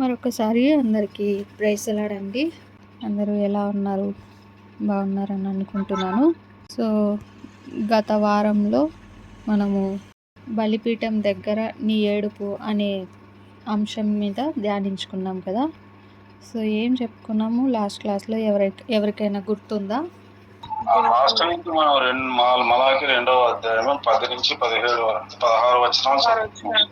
మరొకసారి అందరికీ ప్రైజ్ లాడండి. అందరూ ఎలా ఉన్నారు? బాగున్నారని అనుకుంటున్నాను. సో గత వారంలో మనము బలిపీఠం దగ్గర నీ ఏడుపు అనే అంశం మీద ధ్యానించుకున్నాం కదా. సో ఏం చెప్పుకున్నాము లాస్ట్ క్లాస్లో? ఎవరికైనా గుర్తుందా? లాస్ట్ నుంచి మనం మలాకి 2వ అధ్యాయం 10 నుంచి 16 వచనాలు.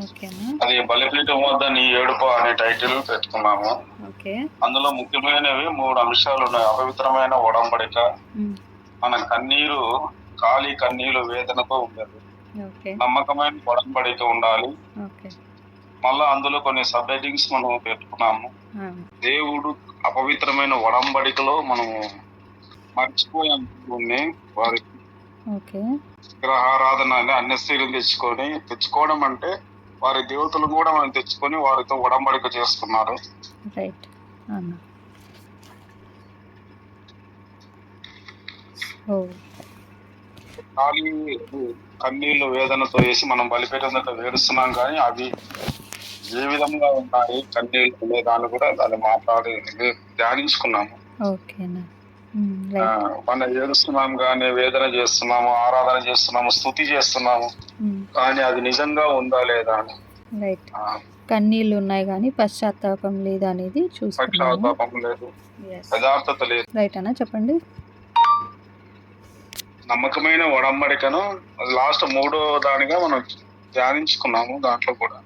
ఓకేనా? అది బలిపీఠం వద్ద నీ ఏడుపు అనే టైటిల్ పెట్టుకున్నాము. ఓకే. అందులో ముఖ్యమైనవి 3 అంశాలు ఉన్నాయి. అపవిత్రమైన ఒడంబడిక, మన కన్నీరు ఖాళీ కన్నీరు వేదనతో ఉండదు, నమ్మకమైన ఒడంబడిక ఉండాలి. మళ్ళా అందులో కొన్ని సబ్ హెడ్డింగ్స్ మనం పెట్టుకున్నాము. దేవుడు అపవిత్రమైన ఒడంబడికలో మనము మర్చిపోయాం వారికి విగ్రహారాధన అన్యస్త్రీలు తెచ్చుకోవడం అంటే వారి దేవతలు కూడా మనం తెచ్చుకొని వారితో ఒడంబడిక చేసుకున్నారు. ఖాళీ కన్నీళ్లు వేదనతో వేసి మనం బలిపీఠం దగ్గర వేడుస్తున్నాం, కానీ అవి ఏ విధంగా ఉన్నాయి కన్నీళ్ళు అనే దాన్ని కూడా దాన్ని మాట్లాడి ధ్యానించుకున్నాము. మనం ఏడుస్తున్నాం కానీ, వేదన చేస్తున్నాము, ఆరాధన చేస్తున్నాము, స్తుతి చేస్తున్నాము, కానీ అది నిజంగా ఉందా లేదా అని. కన్నీళ్ళు ఉన్నాయి కానీ పశ్చాత్తాపం లేదు అనేది పశ్చాత్తాపం లేదు, యథార్థత లేదు. రైట్ అన్నా చెప్పండి. నమ్మకమైన ఒడంబడికను లాస్ట్ 3వ దానిగా మనం ధ్యానించుకున్నాము దాంట్లో కూడా.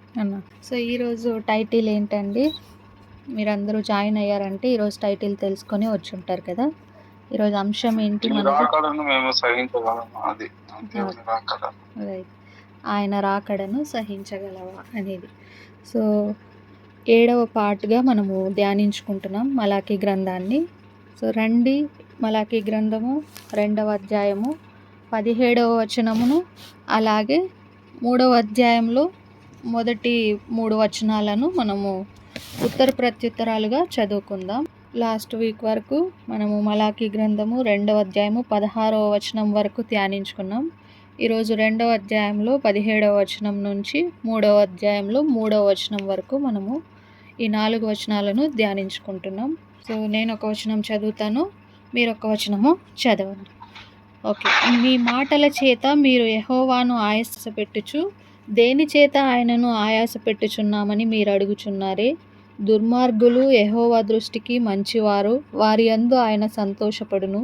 సో ఈరోజు టైటిల్ ఏంటండి? మీరందరూ జాయిన్ అయ్యారంటే ఈరోజు టైటిల్ తెలుసుకొని వచ్చి ఉంటారు కదా. ఈరోజు అంశం ఏంటి? ఆయన రాకడను సహించగలవా అనేది. సో 7వ పార్ట్గా మనము ధ్యానించుకుంటున్నాం మలాకి గ్రంథాన్ని. సో రండి, మలాకి గ్రంథము 2వ అధ్యాయము 17వ వచనమును, అలాగే 3వ అధ్యాయంలో మొదటి 3 వచనాలను మనము ఉత్తర ప్రత్యుత్తరాలుగా చదువుకుందాం. లాస్ట్ వీక్ వరకు మనము మలాకి గ్రంథము 2వ అధ్యాయము 16వ వచనం వరకు ధ్యానించుకున్నాం. ఈరోజు 2వ అధ్యాయంలో 17వ వచనం నుంచి 3వ అధ్యాయంలో 3వ వచనం వరకు మనము ఈ 4 వచనాలను ధ్యానించుకుంటున్నాం. సో నేను ఒక వచనం చదువుతాను, మీరు ఒక వచనము చదవండి. ఓకే. మీ మాటల చేత మీరు యెహోవాను ఆయాసపెట్టుచు దేని చేత ఆయనను ఆయాస పెట్టుచున్నామని మీరు అడుగుచున్నారే. దుర్మార్గులు యెహోవా దృష్టికి మంచివారు, వారి యందు ఆయన సంతోషపడును.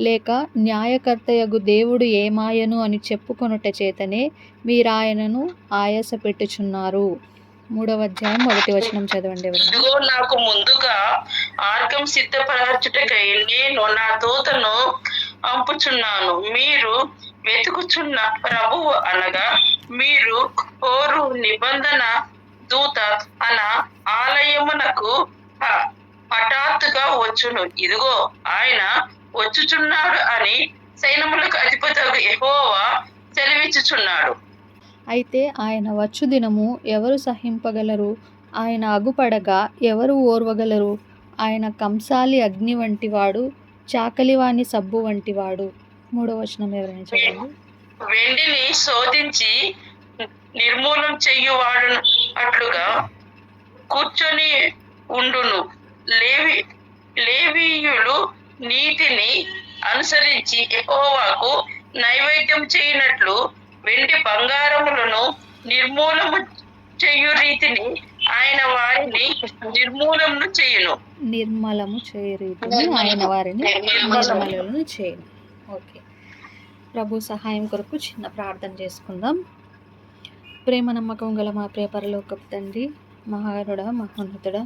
లేక న్యాయకర్తయగు దేవుడు ఏమాయను అని చెప్పుకొనుట చేతనే మీరు ఆయనను ఆయాస పెట్టుచున్నారు. 3వ అధ్యాయం 1వ వచనం చదవండి. ఇదిగో నాకు ముందుగా మార్గం సిద్ధపరచుటకై నేను నా దూతను పంపుచున్నాను. మీరు వెతుకుచున్న ప్రభువు అనగా మీరు కోరు నిబంధన దూత అన ఆలయమునకు హఠాత్తుగా వచ్చును. ఇదిగో ఆయన వచ్చుచున్నాడు అని సైన్యములకు అధిపతి యెహోవా సెలవిచ్చుచున్నాడు. అయితే ఆయన వచ్చు దినము ఎవరు సహింపగలరు? ఆయన అగుపడగా ఎవరు ఓర్వగలరు? ఆయన కంసాలి అగ్ని వంటివాడు, చాకలివాని సబ్బు వంటివాడు. 3వ వచనం ఎవరైనా చదవండి. వెండిని శోధించి నిర్మూలం చెయ్యువాడు అట్లుగా కూర్చొని ఉండును. లేవీయులు నీతిని అనుసరించి యెహోవాకు నైవేద్యం చేయనట్లు వెండి బంగారములను నిర్మూలము చేయు రీతిని ఆయన వారిని నిర్మూలము చేయును. నిర్మలము చేయు రీతిని ఆయన వారిని నిర్మలము చేయును. ఓకే. ప్రభు సహాయం కొరకు చిన్న ప్రార్థన చేసుకుందాం. ప్రేమ నమ్మకం గల మా ప్రియ పరలోకపు తండ్రి, మహాగణుడా, మహోన్నతుడా,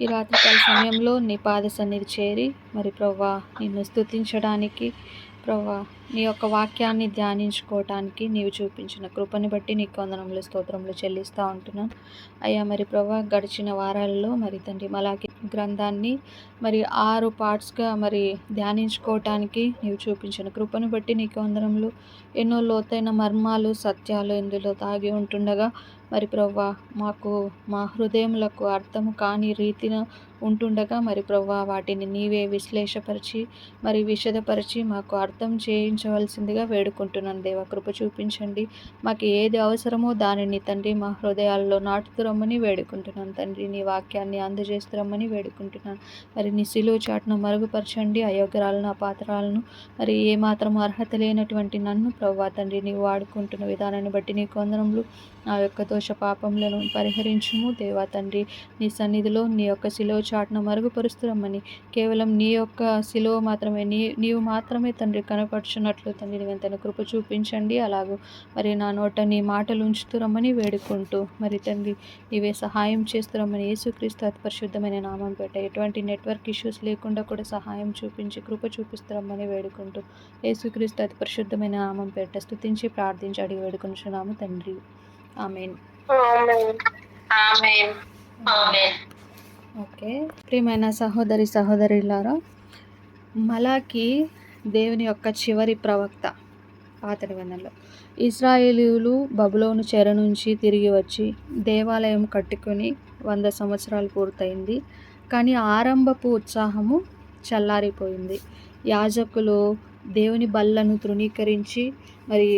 ఈ రాత్రికాల సమయంలో నీ పాద సన్నిధి చేరి మరి ప్రభువా నిన్ను స్తుతించడానికి, ప్రభువా నీ యొక్క వాక్యాన్ని ధ్యానించుకోవటానికి నీవు చూపించిన కృపని బట్టి నీకు వందనములు స్తోత్రములు చెల్లిస్తూ ఉంటున్నాను అయ్యా. మరి ప్రభువా గడిచిన వారాల్లో మరి తండ్రి మలాకి గ్రంథాన్ని మరి 6 పార్ట్స్గా మరి ధ్యానించుకోవటానికి నీవు చూపించిన కృపను బట్టి నీకు వందనములు. ఎన్నో లోతైన మర్మాలు, సత్యాలు ఇందులో దాగి ఉంటుండగా మరి ప్రవ్వా మా హృదయములకు అర్థము కాని రీతిన ఉంటుండగా మరి ప్రవ్వా వాటిని నీవే విశ్లేషపరిచి మరి విశదపరిచి మాకు అర్థం చేయించవలసిందిగా వేడుకుంటున్నాను దేవా. కృప చూపించండి. మాకు ఏది అవసరమో దానిని తండ్రి మా హృదయాల్లో నాటుతురమ్మని వేడుకుంటున్నాను తండ్రి. నీ వాక్యాన్ని అందజేస్తురమ్మని వేడుకుంటున్నాను. మరి నీ సిలువ చాటును మరుగుపరచండి. అయోగ్యరాలను అపాత్రాలను మరి ఏమాత్రం అర్హత లేనటువంటి నన్ను ప్రవ్వా తండ్రి నీవు వాడుకుంటున్న విధానాన్ని బట్టి నీ కొందనములు నా యొక్క దోష పాపములను పరిహరించుము దేవా తండ్రి. నీ సన్నిధిలో నీ యొక్క సిలువ చాటును మరుగుపరుస్తురమ్మని కేవలం నీ యొక్క సిలువ మాత్రమే నీవు మాత్రమే తండ్రి కనపరుచున్నట్లు తండ్రి నీవెంతైనా కృప చూపించండి. అలాగూ మరి నా నోట నీ మాటలు ఉంచుతురమ్మని వేడుకుంటూ మరి తండ్రి నీవే సహాయం చేస్తురమ్మని యేసుక్రీస్తు అతి పరిశుద్ధమైన నామం పెట్ట ఎటువంటి నెట్వర్క్ ఇష్యూస్ లేకుండా కూడా సహాయం చూపించి కృప చూపిస్తురమ్మని వేడుకుంటూ యేసుక్రీస్తు అతి పరిశుద్ధమైన నామం పెట్ట స్తుతించి ప్రార్థించి అడిగి వేడుకుంటున్నాము తండ్రి. ఆమేన్. ఓకే, ప్రియమైన సహోదరులారా, మలాకి దేవుని యొక్క చివరి ప్రవక్త. పాత నిబంధనలో ఇశ్రాయేలీయులు బబులోను చెర నుంచి తిరిగి వచ్చి దేవాలయం కట్టుకొని 100 సంవత్సరాలు పూర్తయింది. కానీ ఆరంభపు ఉత్సాహము చల్లారిపోయింది. యాజకులు దేవుని బల్లను తృణీకరించి మరి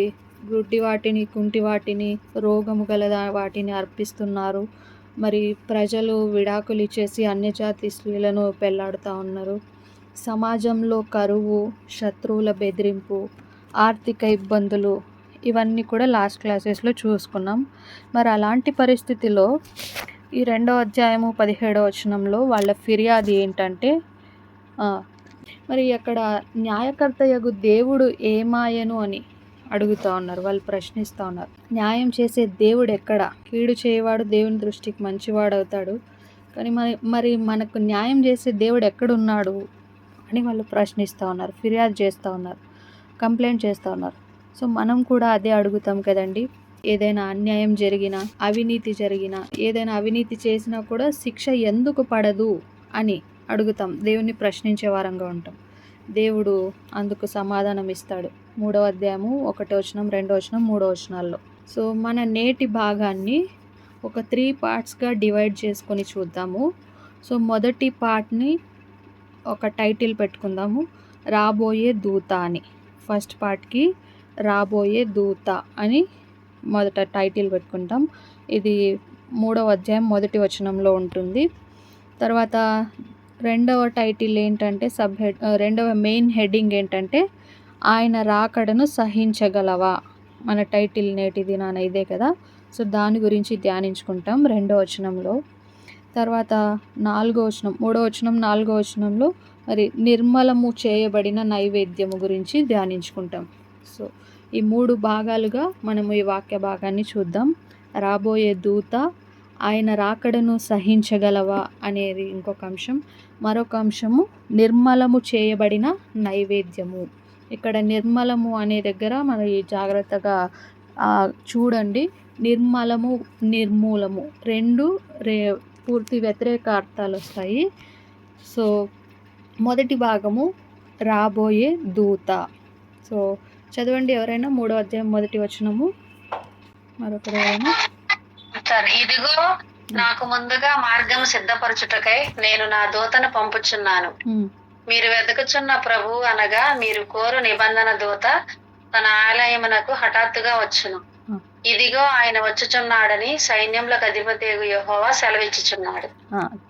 గుడ్డి వాటిని, కుంటి వాటిని, రోగము గల వాటిని అర్పిస్తున్నారు. మరి ప్రజలు విడాకులు ఇచ్చేసి అన్యజాతి స్త్రీలను పెళ్లాడుతూ ఉన్నారు. సమాజంలో కరువు, శత్రువుల బెదిరింపు, ఆర్థిక ఇబ్బందులు ఇవన్నీ కూడా లాస్ట్ క్లాసెస్లో చూసుకున్నాం. మరి అలాంటి పరిస్థితిలో ఈ 2వ అధ్యాయము 17వ వచనంలో వాళ్ళ ఫిర్యాదు ఏంటంటే మరి అక్కడ న్యాయకర్తయగు దేవుడు ఏమాయను అని అడుగుతూ ఉన్నారు. వాళ్ళు ప్రశ్నిస్తూ ఉన్నారు. న్యాయం చేసే దేవుడు ఎక్కడ? కీడు చేయవాడు దేవుని దృష్టికి మంచివాడు అవుతాడు, కానీ మరి మనకు న్యాయం చేసే దేవుడు ఎక్కడున్నాడు అని వాళ్ళు ప్రశ్నిస్తూ ఉన్నారు, ఫిర్యాదు చేస్తూ ఉన్నారు, కంప్లైంట్ చేస్తూ ఉన్నారు. సో మనం కూడా అదే అడుగుతాం కదండి. ఏదైనా అన్యాయం జరిగినా, అవినీతి జరిగినా, ఏదైనా అవినీతి చేసినా కూడా శిక్ష ఎందుకు పడదు అని అడుగుతాం. దేవుణ్ణి ప్రశ్నించే వారంగా ఉంటాం. దేవుడు అందుకు సమాధానం ఇస్తాడు. 3వ అధ్యాయము 1వ వచనం, 2వ వచనం, 3వ వచనాల్లో. సో మన నేటి భాగాన్ని ఒక 3 పార్ట్స్గా డివైడ్ చేసుకొని చూద్దాము. సో మొదటి పార్ట్ని ఒక టైటిల్ పెట్టుకుందాము, రాబోయే దూత అని. ఫస్ట్ పార్ట్కి రాబోయే దూత అని మొదట టైటిల్ పెట్టుకుంటాం. ఇది 3వ అధ్యాయం 1వ వచనంలో ఉంటుంది. తర్వాత 2వ టైటిల్ ఏంటంటే రెండవ మెయిన్ హెడ్డింగ్ ఏంటంటే ఆయన రాకడను సహించగలవా. మన టైటిల్ నేటి దినాన ఇదే కదా. సో దాని గురించి ధ్యానించుకుంటాం 2వ వచనంలో. తర్వాత 4వ వచనం, 3వ వచనం, 4వ వచనంలో మరి నిర్మలము చేయబడిన నైవేద్యము గురించి ధ్యానించుకుంటాం. సో ఈ 3 భాగాలుగా మనము ఈ వాక్య భాగాన్ని చూద్దాం. రాబోయే దూత, ఆయన రాకడను సహించగలవా అనేది ఇంకొక అంశం. మరొక అంశము నిర్మలము చేయబడిన నైవేద్యము. ఇక్కడ నిర్మలము అనే దగ్గర మరి జాగ్రత్తగా చూడండి. నిర్మలము, నిర్మూలము 2 పూర్తి వ్యతిరేక అర్థాలు వస్తాయి. సో మొదటి భాగము రాబోయే దూత. సో చదవండి ఎవరైనా 3వ అధ్యాయం 1వ వచనము. మరొకరు ఎవరైనా? ఇదిగో నాకు ముందుగా మార్గం సిద్ధపరచుటకై నేను నా దూతను పంపుచున్నాను. మీరు వెతకుచున్న ప్రభు అనగా మీరు కోరు నిబంధన దూత తన ఆలయమునకు హఠాత్తుగా వచ్చును. ఇదిగో ఆయన వచ్చుచున్నాడని సైన్యములకు అధిపతి యెహోవా సెలవిచ్చుచున్నాడు.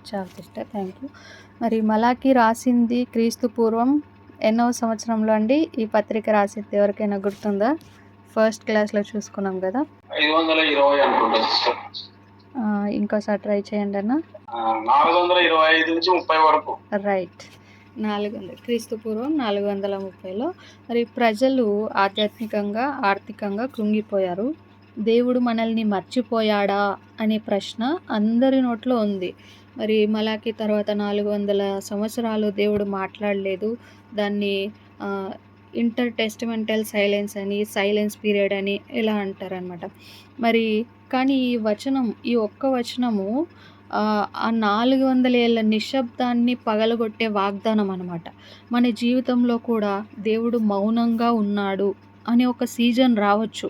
చాలా సిస్టర్, థ్యాంక్ యూ. మరి మలాకి రాసింది క్రీస్తు పూర్వం ఎన్నో సంవత్సరంలో అండి? ఈ పత్రిక రాసింది ఎవరికైనా గుర్తుందా? ఫస్ట్ క్లాస్లో చూసుకున్నాం కదా. 520 అనుకుంటా సిస్టర్. ఇంకోసారి ట్రై చేయండి అన్న. 425 నుంచి 30 వరకు. రైట్, 400 క్రీస్తు పూర్వం 430లో మరి ప్రజలు ఆధ్యాత్మికంగా, ఆర్థికంగా కృంగిపోయారు. దేవుడు మనల్ని మర్చిపోయాడా అనే ప్రశ్న అందరి నోట్లో ఉంది. మరి మలాకి తర్వాత 400 సంవత్సరాలు దేవుడు మాట్లాడలేదు. దాన్ని ఇంటర్ టెస్టిమెంటల్ సైలెన్స్ అని, సైలెన్స్ పీరియడ్ అని ఇలా అంటారనమాట. మరి కానీ ఈ ఒక్క వచనము ఆ 400 ఏళ్ళ నిశ్శబ్దాన్ని పగలగొట్టే వాగ్దానం అనమాట. మన జీవితంలో కూడా దేవుడు మౌనంగా ఉన్నాడు అనే ఒక సీజన్ రావచ్చు.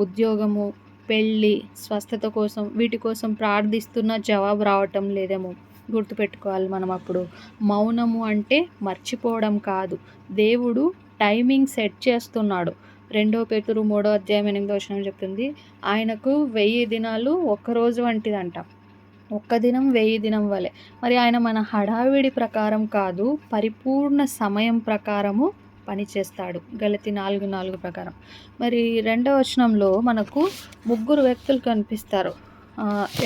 ఉద్యోగము, పెళ్ళి, స్వస్థత కోసం వీటి కోసం ప్రార్థిస్తున్న జవాబు రావటం లేదేమో గుర్తుపెట్టుకోవాలి మనం. అప్పుడు మౌనము అంటే మర్చిపోవడం కాదు, దేవుడు టైమింగ్ సెట్ చేస్తున్నాడు. 2 పేతురు 3వ అధ్యాయం 8వ వచనం చెప్తుంది, ఆయనకు 1000 దినాలు ఒక్కరోజు వంటిదంట. ఒక్క దినం 1000 దినం వలె. మరి ఆయన మన హడావిడి ప్రకారం కాదు, పరిపూర్ణ సమయం ప్రకారము పనిచేస్తాడు. గలతీ 4:4 ప్రకారం. మరి 2వ వచనంలో మనకు 3 వ్యక్తులు కనిపిస్తారు.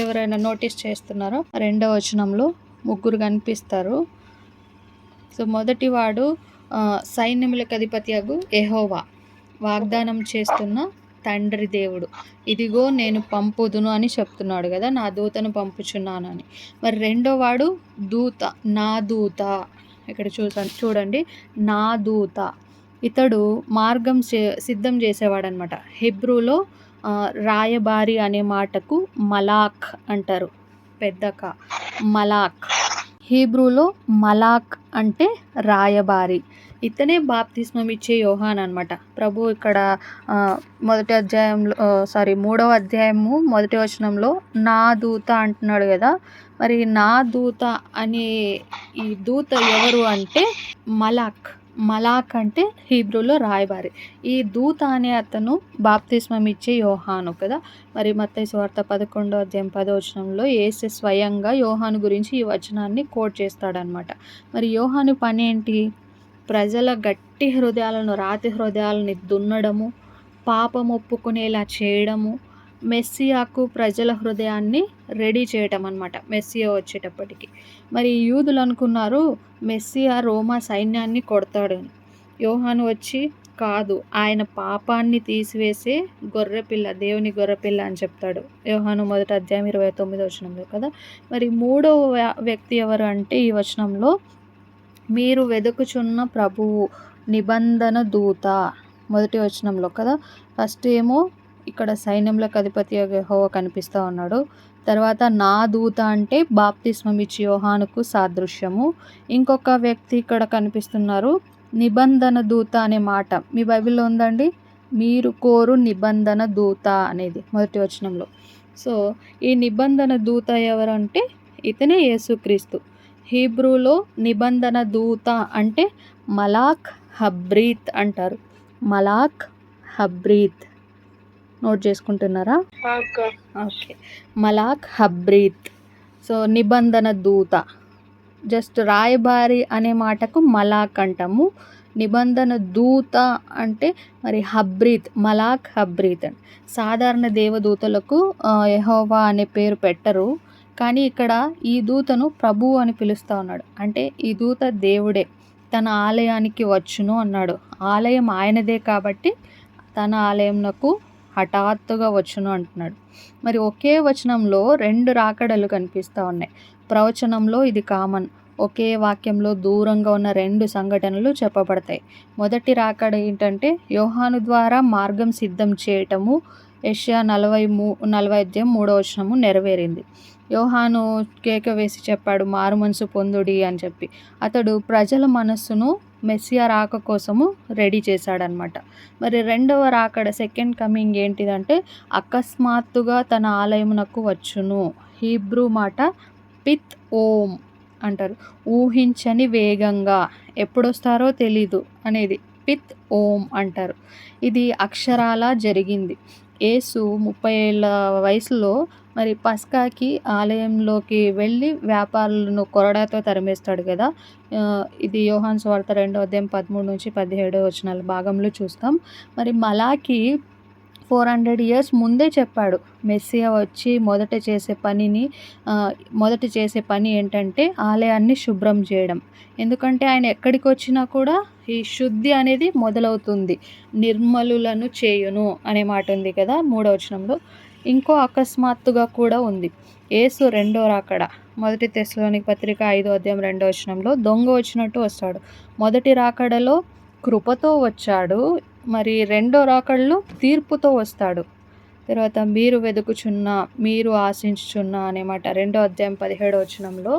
ఎవరైనా నోటీస్ చేస్తున్నారో? 2వ వచనంలో 3 కనిపిస్తారు. సో మొదటివాడు సైన్యములకు అధిపతియగు యెహోవా, వాగ్దానం చేస్తున్న తండ్రి దేవుడు. ఇదిగో నేను పంపుదును అని చెప్తున్నాడు కదా, నా దూతను పంపుచున్నానని. మరి రెండో వాడు దూత, నా దూత. ఇక్కడ చూడండి, నా దూత. ఇతడు మార్గం సిద్ధం చేసేవాడనమాట. హెబ్రూలో రాయబారి అనే మాటకు మలాక్ అంటారు, పెద్దక మలాక్. హీబ్రూలో మలాక్ అంటే రాయబారి. ఇతనే బాప్తిస్మం ఇచ్చే యోహాన్ అనమాట. ప్రభు ఇక్కడ 3వ అధ్యాయము 1వ వచనంలో నా దూత అంటున్నాడు కదా. మరి నా దూత అనే ఈ దూత ఎవరు అంటే మలాక్. మలాక్ అంటే హీబ్రూలో రాయబారి. ఈ దూత అనే అతను బాప్తిస్మం ఇచ్చే యోహాను కదా. మరి మత్తయి సువార్త 11వ అధ్యాయం 10వ వచనంలో యేసు స్వయంగా యోహాను గురించి ఈ వచనాన్ని కోట్ చేస్తాడనమాట. మరి యోహాను పని ఏంటి? ప్రజల గట్టి హృదయాలను, రాతి హృదయాలని దున్నడము, పాపం ఒప్పుకునేలా చేయడము, మెస్సియాకు ప్రజల హృదయాన్ని రెడీ చేయటం అన్నమాట, మెస్సియా వచ్చేటప్పటికి. మరి యూదులు అనుకున్నారు మెస్సియా రోమా సైన్యాన్ని కొడతాడని. యోహాను వచ్చి కాదు, ఆయన పాపాన్ని తీసివేసే గొర్రెపిల్ల, దేవుని గొర్రెపిల్ల అని చెప్తాడు. యోహాను 1వ అధ్యాయం 29వ వచనంలో కదా. మరి 3వ వ్యక్తి ఎవరు అంటే ఈ వచనంలో మీరు వెదుకుచున్న ప్రభువు, నిబంధన దూత, 1వ వచనంలో కదా. ఫస్ట్ ఏమో ఇక్కడ సైన్యములకు అధిపతి యెహోవా కనిపిస్తూ ఉన్నాడు. తర్వాత నా దూత అంటే బాప్తిస్మం ఇచ్చి యోహానుకు సాదృశ్యము. ఇంకొక వ్యక్తి ఇక్కడ కనిపిస్తున్నారు, నిబంధన దూత అనే మాట మీ బైబిల్లో ఉందండి. మీరు కోరు నిబంధన దూత అనేది 1వ వచనంలో. సో ఈ నిబంధన దూత ఎవరంటే ఇతనే యేసుక్రీస్తు. హీబ్రూలో నిబంధన దూత అంటే మలాక్ హబ్రీత్ అంటారు. మలాక్ హబ్రీత్. నోట్ చేసుకుంటున్నారా? ఓకే, మలాక్ హబ్రీత్. సో నిబంధన దూత. జస్ట్ రాయబారి అనే మాటకు మలాక్ అంటాము. నిబంధన దూత అంటే మరి హబ్రీత్, మలాక్ హబ్రీత్ అని. సాధారణ దేవదూతలకు యెహోవా అనే పేరు పెట్టరు, కానీ ఇక్కడ ఈ దూతను ప్రభువు అని పిలుస్తూ ఉన్నాడు. అంటే ఈ దూత దేవుడే, తన ఆలయానికి వచ్చును అన్నాడు. ఆలయం ఆయనదే కాబట్టి తన ఆలయంనకు హఠాత్తుగా వచ్చును అంటున్నాడు. మరి ఒకే వచనంలో 2 రాకడలు కనిపిస్తూ ఉన్నాయి. ప్రవచనంలో ఇది కామన్. ఒకే వాక్యంలో దూరంగా ఉన్న 2 సంఘటనలు చెప్పబడతాయి. మొదటి రాకడ ఏంటంటే యోహాను ద్వారా మార్గం సిద్ధం చేయటము. యెషయా 40 అధ్యాయం 3వ వచనము నెరవేరింది. యోహాను కేక వేసి చెప్పాడు, మారు మనసు పొందుడి అని చెప్పి. అతడు ప్రజల మనస్సును మెస్సియా రాక కోసము రెడీ చేశాడనమాట. మరి 2వ రాకడ, సెకండ్ కమింగ్ ఏంటిదంటే అకస్మాత్తుగా తన ఆలయమునకు వచ్చును. హీబ్రూ మాట పిత్ ఓం అంటారు, ఊహించని వేగంగా, ఎప్పుడొస్తారో తెలీదు అనేది పిత్ ఓం అంటారు. ఇది అక్షరాలా జరిగింది. యేసు 30 ఏళ్ళ వయసులో మరి పస్కాకి ఆలయంలోకి వెళ్ళి వ్యాపారులను కొరడాతో తరిమేస్తాడు కదా. ఇది యోహాను సువార్త 2వ అధ్యాయం 13 నుంచి 17 వచనాల భాగంలో చూస్తాం. మరి మలాకి 400 years ముందే చెప్పాడు మెస్సియా వచ్చి మొదట చేసే పని ఏంటంటే ఆలయాన్ని శుభ్రం చేయడం. ఎందుకంటే ఆయన ఎక్కడికి వచ్చినా కూడా ఈ శుద్ధి అనేది మొదలవుతుంది. నిర్మలులను చేయును అనే మాట ఉంది కదా 3వ వచనంలో. ఇంకో అకస్మాత్తుగా కూడా ఉంది. యేసు 2వ రాకడ, 1 తెస్సలోనిక పత్రిక 5వ అధ్యాయం 2వ వచనంలో దొంగ వచ్చినట్టు వస్తాడు. మొదటి రాకడలో కృపతో వచ్చాడు, మరి 2వ రాకడలో తీర్పుతో వస్తాడు. తర్వాత మీరు వెదుకుచున్న, మీరు ఆశించుచున్న అనే మాట 2వ అధ్యాయం 17వ వచనంలో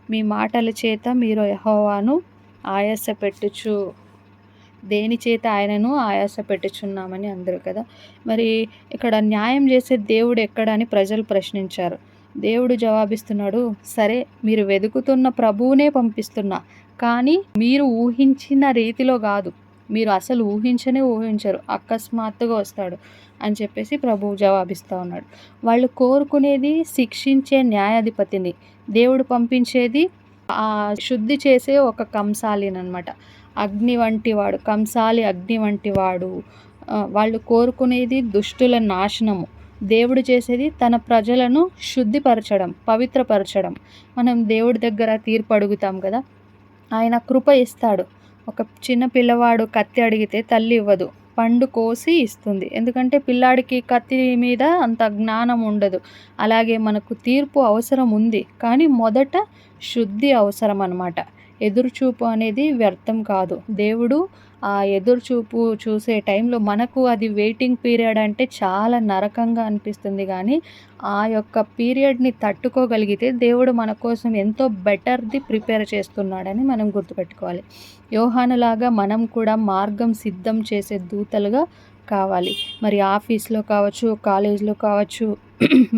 మీ మాటల చేత మీరు యెహోవాను ఆయాస పెట్టుచు దేని చేత ఆయనను ఆయాస పెట్టుచున్నామని అందరూ కదా. మరి ఇక్కడ న్యాయం చేసే దేవుడు ఎక్కడ అని ప్రజలు ప్రశ్నించారు. దేవుడు జవాబిస్తున్నాడు, సరే మీరు వెతుకుతున్న ప్రభువునే పంపిస్తున్నా, కానీ మీరు ఊహించిన రీతిలో కాదు, మీరు అసలు ఊహించరు, అకస్మాత్తుగా వస్తాడు అని చెప్పేసి ప్రభువు జవాబిస్తూ ఉన్నాడు. వాళ్ళు కోరుకునేది శిక్షించే న్యాయాధిపతిని, దేవుడు పంపించేది శుద్ధి చేసే ఒక కంసాలినమాట, అగ్ని వంటి వాడు, కంసాలి అగ్ని వంటి వాడు. వాళ్ళు కోరుకునేది దుష్టుల నాశనము, దేవుడు చేసేది తన ప్రజలను శుద్ధిపరచడం, పవిత్రపరచడం. మనం దేవుడి దగ్గర తీర్పు అడుగుతాం కదా, ఆయన కృప ఇస్తాడు. ఒక చిన్న పిల్లవాడు కత్తి అడిగితే తల్లి ఇవ్వదు, పండు కోసి ఇస్తుంది. ఎందుకంటే పిల్లాడికి కత్తి మీద అంత జ్ఞానం ఉండదు. అలాగే మనకు తీర్పు అవసరం ఉంది, కానీ మొదట శుద్ధి అవసరం అన్నమాట. ఎదురుచూపు అనేది వ్యర్థం కాదు. దేవుడు ఆ ఎదురుచూపు చూసే టైంలో మనకు అది వెయిటింగ్ పీరియడ్ అంటే చాలా నరకంగా అనిపిస్తుంది, కానీ ఆ యొక్క పీరియడ్ని తట్టుకోగలిగితే దేవుడు మన కోసం ఎంతో బెటర్ది ప్రిపేర్ చేస్తున్నాడని మనం గుర్తుపెట్టుకోవాలి. యోహానులాగా మనం కూడా మార్గం సిద్ధం చేసే దూతలుగా కావాలి. మరి ఆఫీస్లో కావచ్చు, కాలేజ్లో కావచ్చు,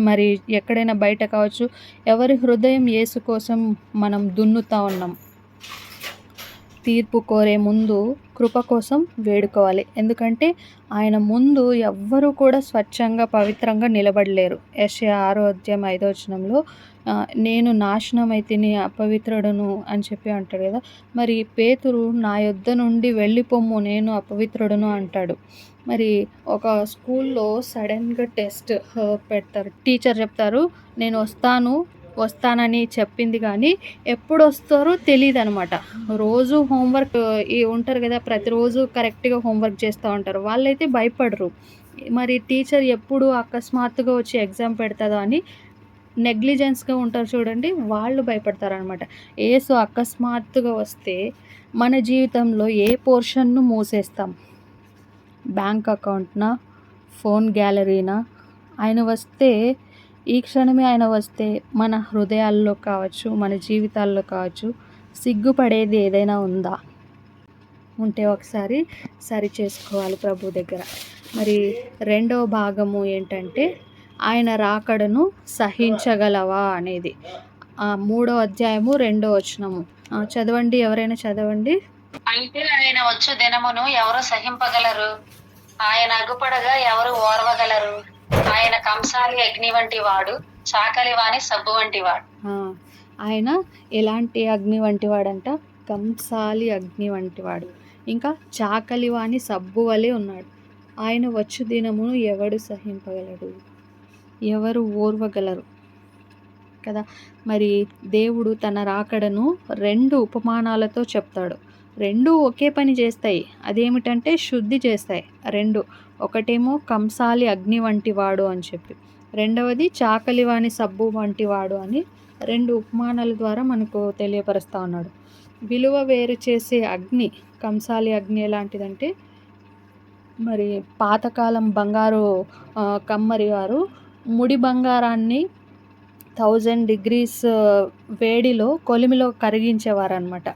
మరి ఎక్కడైనా బయట కావచ్చు, ఎవరి హృదయం యేసు కోసం మనం దున్నుతా ఉన్నాం. తీర్పు కోరే ముందు కృప కోసం వేడుకోవాలి. ఎందుకంటే ఆయన ముందు ఎవ్వరూ కూడా స్వచ్ఛంగా పవిత్రంగా నిలబడలేరు. యెషయా 6:5 నేను నాశనమైతిని, అపవిత్రుడును అని చెప్పి అంటాడు కదా. మరి పేతురు నా యొద్ద నుండి వెళ్ళిపోమ్ము, నేను అపవిత్రుడును అంటాడు. మరి ఒక స్కూల్లో సడన్గా టెస్ట్ పెడతారు, టీచర్ చెప్తారు నేను వస్తానని చెప్పింది, కానీ ఎప్పుడు వస్తారో తెలియదు అనమాట. రోజు హోంవర్క్ ఉంటారు కదా, ప్రతిరోజు కరెక్ట్గా హోంవర్క్ చేస్తూ ఉంటారు, వాళ్ళైతే భయపడరు. మరి టీచర్ ఎప్పుడు అకస్మాత్తుగా వచ్చి ఎగ్జామ్ పెడతాదో అని నెగ్లిజెన్స్గా ఉంటారు చూడండి, వాళ్ళు భయపడతారనమాట. యేసు అకస్మాత్తుగా వస్తే మన జీవితంలో ఏ పోర్షన్ను మూసేస్తాం? Bank అకౌంట్నా, phone గ్యాలరీనా? ఆయన వస్తే, ఈ క్షణమే ఆయన వస్తే మన హృదయాల్లో కావచ్చు, మన జీవితాల్లో కావచ్చు, సిగ్గుపడేది ఏదైనా ఉందా? ఉంటే ఒకసారి సరి చేసుకోవాలి ప్రభు దగ్గర. మరి రెండవ భాగము ఏంటంటే, ఆయన రాకడను సహించగలవా అనేది. 3వ అధ్యాయము 2వ వచనము చదవండి, ఎవరైనా చదవండి. అయితే ఆయన వచ్చు దినమును ఎవరు సహింపగలరు? ఆయన అగుపడగా ఎవరు ఓర్వగలరు? ఆయన కంసాలి అగ్ని వంటి వాడు, చాకలి వాని సబ్బు వంటి వాడు. ఆయన ఎలాంటి అగ్ని వంటి వాడంట? కంసాలి అగ్ని వంటి వాడు, ఇంకా చాకలి వాని సబ్బు వలె ఉన్నాడు. ఆయన వచ్చు దినమును ఎవడు సహింపగలడు, ఎవరు ఓర్వగలరు కదా. మరి దేవుడు తన రాకడను 2 ఉపమానాలతో చెప్తాడు. 2 ఒకే పని చేస్తాయి. అదేమిటంటే శుద్ధి చేస్తాయి 2. ఒకటేమో కంసాలి అగ్ని వంటి వాడు అని చెప్పి, రెండవది చాకలివాని సబ్బు వంటి వాడు అని 2 ఉపమానాల ద్వారా మనకు తెలియపరుస్తూ ఉన్నాడు. విలువ వేరు చేసే అగ్ని, కంసాలి అగ్ని ఎలాంటిదంటే, మరి పాతకాలం బంగారు కమ్మరి వారు ముడి బంగారాన్ని 1000 degrees వేడిలో కొలిమిలో కరిగించేవారు అనమాట.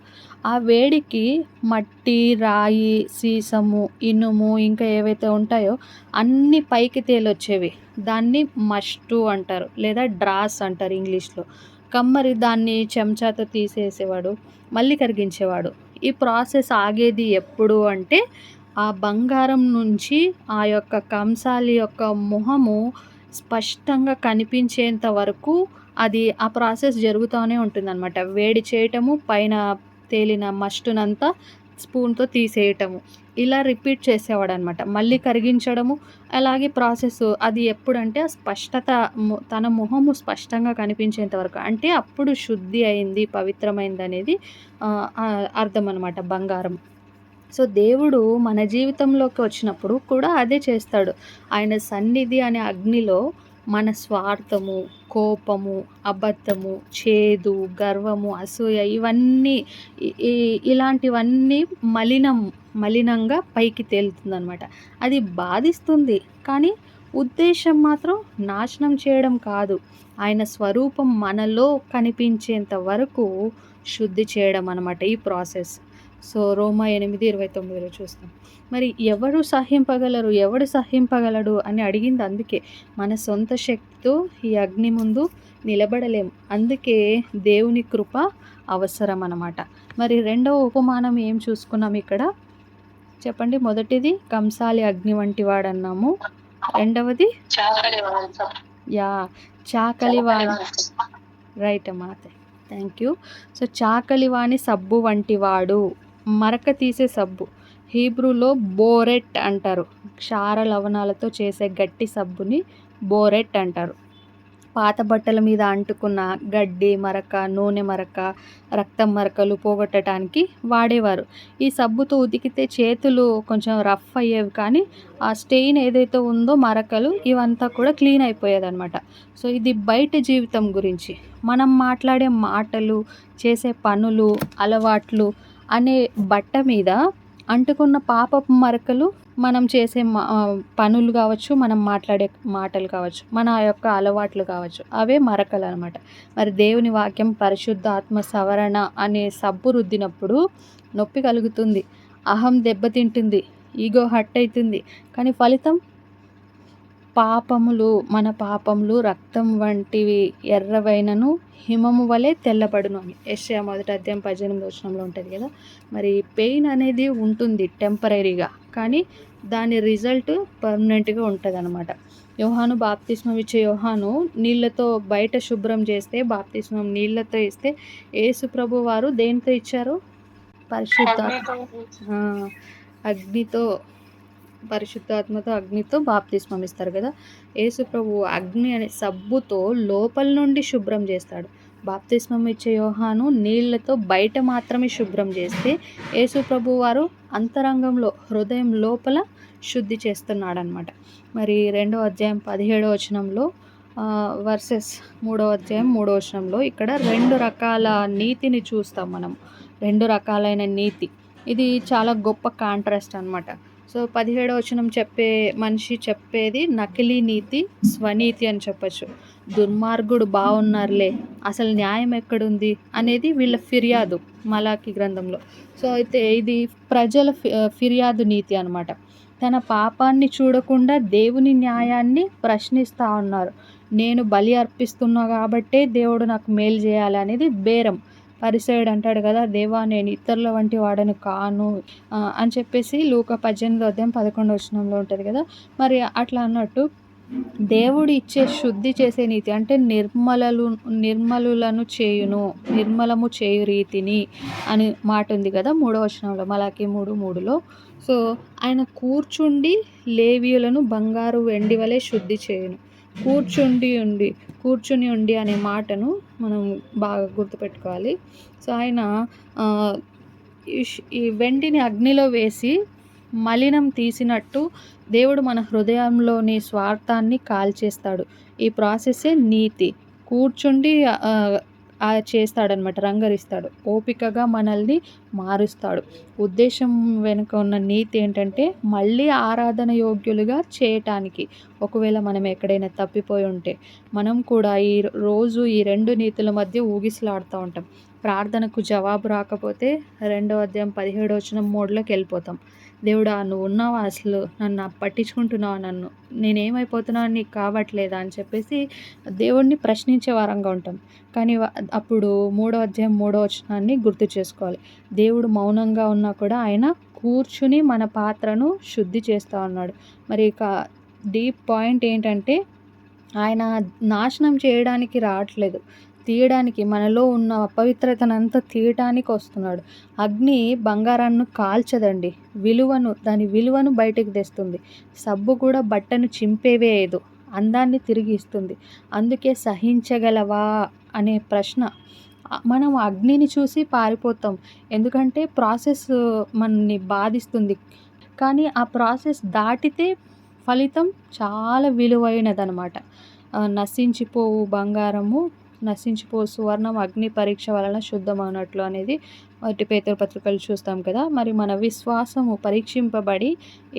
ఆ వేడికి మట్టి, రాయి, సీసము, ఇనుము ఇంకా ఏవైతే ఉంటాయో అన్నీ పైకి తేలొచ్చేవి. దాన్ని మస్టు అంటారు, లేదా డ్రాస్ అంటారు ఇంగ్లీష్లో. కమ్మరి దాన్ని చెంచాతో తీసేసేవాడు, మళ్ళీ కరిగించేవాడు. ఈ ప్రాసెస్ ఆగేది ఎప్పుడు అంటే, ఆ బంగారం నుంచి ఆ యొక్క కంసాలి యొక్క మొహము స్పష్టంగా కనిపించేంత వరకు ఆ ప్రాసెస్ జరుగుతూనే ఉంటుందన్నమాట. వేడి చేయటము, పైన తేలిన మస్టునంతా స్పూన్తో తీసేయటము, ఇలా రిపీట్ చేసేవాడు అనమాట. మళ్ళీ కరిగించడము, అలాగే ప్రాసెస్. అది ఎప్పుడంటే స్పష్టత, తన మొహము స్పష్టంగా కనిపించేంత వరకు, అంటే అప్పుడు శుద్ధి అయింది, పవిత్రమైంది అనేది అర్థం అనమాట బంగారం. సో దేవుడు మన జీవితంలోకి వచ్చినప్పుడు కూడా అదే చేస్తాడు. ఆయన సన్నిధి అనే అగ్నిలో మన స్వార్థము, కోపము, అబద్ధము, చేదు, గర్వము, అసూయ, ఇవన్నీ ఇలాంటివన్నీ మలినంగా పైకి తేలుతుందనమాట. అది బాధిస్తుంది, కానీ ఉద్దేశం మాత్రం నాశనం చేయడం కాదు, ఆయన స్వరూపం మనలో కనిపించేంత వరకు శుద్ధి చేయడం అనమాట ఈ ప్రాసెస్. సో రోమా 8:29 చూస్తాం. మరి ఎవరు సహింపగలరు, ఎవడు సహింపగలడు అని అడిగింది అందుకే. మన సొంత శక్తితో ఈ అగ్ని ముందు నిలబడలేం. అందుకే దేవుని కృప అవసరం అన్నమాట. మరి రెండవ ఉపమానం ఏం చూసుకున్నాం ఇక్కడ చెప్పండి. మొదటిది కంసాలి అగ్ని వంటి వాడన్నాము. రెండవది చాకలివాణి. రైట్ అమ్మా, థ్యాంక్ యూ. సో చాకలివాణి సబ్బు వంటి వాడు, మరక తీసే సబ్బు. హీబ్రూలో బోరెట్ అంటారు. క్షార లవణాలతో చేసే గట్టి సబ్బుని బోరెట్ అంటారు. పాత బట్టల మీద అంటుకున్న గడ్డి మరక, నూనె మరక, రక్తం మరకలు పోగొట్టడానికి వాడేవారు. ఈ సబ్బుతో ఉతికితే చేతులు కొంచెం రఫ్ అయ్యేవి, కానీ ఆ స్టెయిన్ ఏదైతే ఉందో మరకలు ఇవంతా కూడా క్లీన్ అయిపోయేదన్నమాట. సో ఇది బయట జీవితం గురించి. మనం మాట్లాడే మాటలు, చేసే పనులు, అలవాట్లు అనే బట్ట మీద అంటుకున్న పాపపు మరకలు మనం చేసే పనులు కావచ్చు, మనం మాట్లాడే మాటలు కావచ్చు, మన యొక్క అలవాట్లు కావచ్చు, అవే మరకలు అనమాట. మరి దేవుని వాక్యం పరిశుద్ధాత్మ సవరణ అనే సబ్బు రుద్దినప్పుడు నొప్పి కలుగుతుంది, అహం దెబ్బతింటుంది, ఈగో హర్ట్ అవుతుంది. కానీ ఫలితం పాపములు, మన పాపములు రక్తం వంటివి ఎర్రవైనను హిమము వలె తెల్లబడును అని యెషయా 1:18 ఉంటుంది కదా. మరి పెయిన్ అనేది ఉంటుంది టెంపరీగా, కానీ దాని రిజల్ట్ పర్మనెంట్గా ఉంటుంది అనమాట. యోహాను బాప్తిస్మం ఇచ్చే యోహాను నీళ్ళతో బయట శుభ్రం చేస్తే, బాప్తిస్మం నీళ్ళతో ఇస్తే, యేసు ప్రభు వారు దేనితో ఇచ్చారు? అగ్నితో, పరిశుద్ధాత్మతో అగ్నితో బాప్తిస్మం ఇస్తారు కదా. యేసు ప్రభు అగ్ని అనే సబ్బుతో లోపల నుండి శుభ్రం చేస్తాడు. బాప్తిస్మం ఇచ్చే యోహాను నీళ్ళతో బయట మాత్రమే శుభ్రం చేస్తే, యేసు ప్రభు వారు అంతరంగంలో, హృదయం లోపల శుద్ధి చేస్తున్నాడు అనమాట. మరి 2వ అధ్యాయం 17వ వచనంలో వర్సెస్ 3వ అధ్యాయం 3వ వచనంలో ఇక్కడ 2 రకాల నీతిని చూస్తాం మనం. 2 రకాలైన నీతి. ఇది చాలా గొప్ప కాంట్రాస్ట్ అనమాట. సో 17వ వచనం మనిషి చెప్పేది నకిలీ నీతి, స్వనీతి అని చెప్పచ్చు. దుర్మార్గుడు బాగున్నారులే, అసలు న్యాయం ఎక్కడుంది అనేది వీళ్ళ ఫిర్యాదు మలాకి గ్రంథంలో. సో అయితే ఇది ప్రజల ఫిర్యాదు నీతి అనమాట. తన పాపాన్ని చూడకుండా దేవుని న్యాయాన్ని ప్రశ్నిస్తూ ఉన్నారు. నేను బలి అర్పిస్తున్నా కాబట్టే దేవుడు నాకు మేలు చేయాలి అనేది బేరం. పరిసయుడు అంటాడు కదా, దేవా నేను ఇతరుల వంటి వాడని కాను అని చెప్పేసి లూకా 18:11 ఉంటుంది కదా. మరి అట్లా అన్నట్టు దేవుడు ఇచ్చే శుద్ధి చేసే నీతి అంటే నిర్మలులను చేయును, నిర్మలము చేయు రీతిని అని మాట ఉంది కదా 3వ వచనంలో, మలాకి 3:3లో. సో ఆయన కూర్చుండి లేవీయులను బంగారు వెండి వలె శుద్ధి చేయును. కూర్చుని ఉండి అనే మాటను మనం బాగా గుర్తుపెట్టుకోవాలి. సో ఆయన ఈ వెండిని అగ్నిలో వేసి మలినం తీసినట్టు దేవుడు మన హృదయంలోని స్వార్థాన్ని కాల్చేస్తాడు. ఈ ప్రాసెస్సే నీతి. కూర్చుండి చేస్తాడనమాట, రంగరిస్తాడు, ఓపికగా మనల్ని మారుస్తాడు. ఉద్దేశం వెనుక ఉన్న నీతి ఏంటంటే మళ్ళీ ఆరాధన యోగ్యులుగా చేయటానికి. ఒకవేళ మనం ఎక్కడైనా తప్పిపోయి ఉంటే మనం కూడా రోజు ఈ 2 నీతుల మధ్య ఊగిసలాడుతూ ఉంటాం. ప్రార్థనకు జవాబు రాకపోతే 2వ అధ్యాయం 17వ వచనం మోడ్లోకి వెళ్ళిపోతాం. దేవుడా నువ్వు ఉన్నావా, అసలు నన్ను పట్టించుకుంటున్నావా, నన్ను నేనేమైపోతున్నావు నీకు కావట్లేదా అని చెప్పేసి దేవుడిని ప్రశ్నించే వారంగా ఉంటాం. కానీ అప్పుడు 3వ అధ్యాయం 3వ వచనాన్ని గుర్తు చేసుకోవాలి. దేవుడు మౌనంగా ఉన్నా కూడా ఆయన కూర్చుని మన పాత్రను శుద్ధి చేస్తూ ఉన్నాడు. మరి ఇక డీప్ పాయింట్ ఏంటంటే ఆయన నాశనం చేయడానికి రావట్లేదు, తీయడానికి, మనలో ఉన్న అపవిత్రతనంతా తీయటానికి వస్తున్నాడు. అగ్ని బంగారాన్ని కాల్చదండి, దాని విలువను బయటకు తెస్తుంది. సబ్బు కూడా బట్టను చింపేవేయదు, అందాన్ని తిరిగి ఇస్తుంది. అందుకే సహించగలవా అనే ప్రశ్న. మనం అగ్నిని చూసి పారిపోతాం, ఎందుకంటే ప్రాసెస్ మనల్ని బాధిస్తుంది. కానీ ఆ ప్రాసెస్ దాటితే ఫలితం చాలా విలువైనదనమాట. నశించిపోవు బంగారము, నశించిపోవు సువర్ణం అగ్ని పరీక్ష వలన శుద్ధమన్నట్లు అనేది 1 పేతురు పత్రికలు చూస్తాం కదా. మరి మన విశ్వాసము పరీక్షింపబడి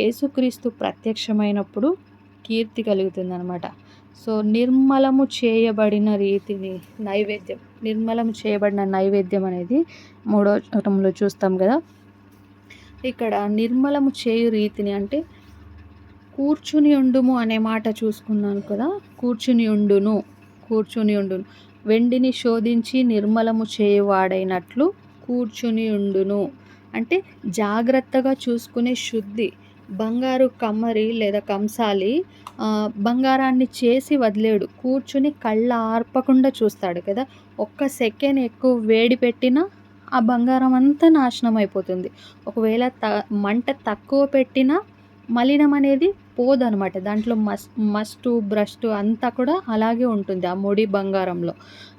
యేసుక్రీస్తు ప్రత్యక్షమైనప్పుడు కీర్తి కలుగుతుందనమాట. సో నిర్మలము చేయబడిన రీతిని నిర్మలం చేయబడిన నైవేద్యం అనేది 3వ వచనంలో చూస్తాం కదా. ఇక్కడ నిర్మలము చేయు రీతిని అంటే కూర్చుని ఉండుము అనే మాట చూసుకున్నాను కదా. కూర్చుని ఉండును వెండిని శోధించి నిర్మలము చేయువాడైనట్లు కూర్చుని ఉండును అంటే జాగ్రత్తగా చూసుకునే శుద్ధి. బంగారు కమ్మరి లేదా కంసాలి బంగారాన్ని చేసి వదిలేడు, కూర్చుని కళ్ళ ఆర్పకుండా చూస్తాడు కదా. ఒక్క సెకండ్ ఎక్కువ వేడి పెట్టినా ఆ బంగారం అంతా నాశనం అయిపోతుంది. ఒకవేళ మంట తక్కువ పెట్టినా మలినం అనేది పోదనమాట. దాంట్లో మస్టు బ్రష్టు అంతా కూడా అలాగే ఉంటుంది ఆ ముడి బంగారంలో.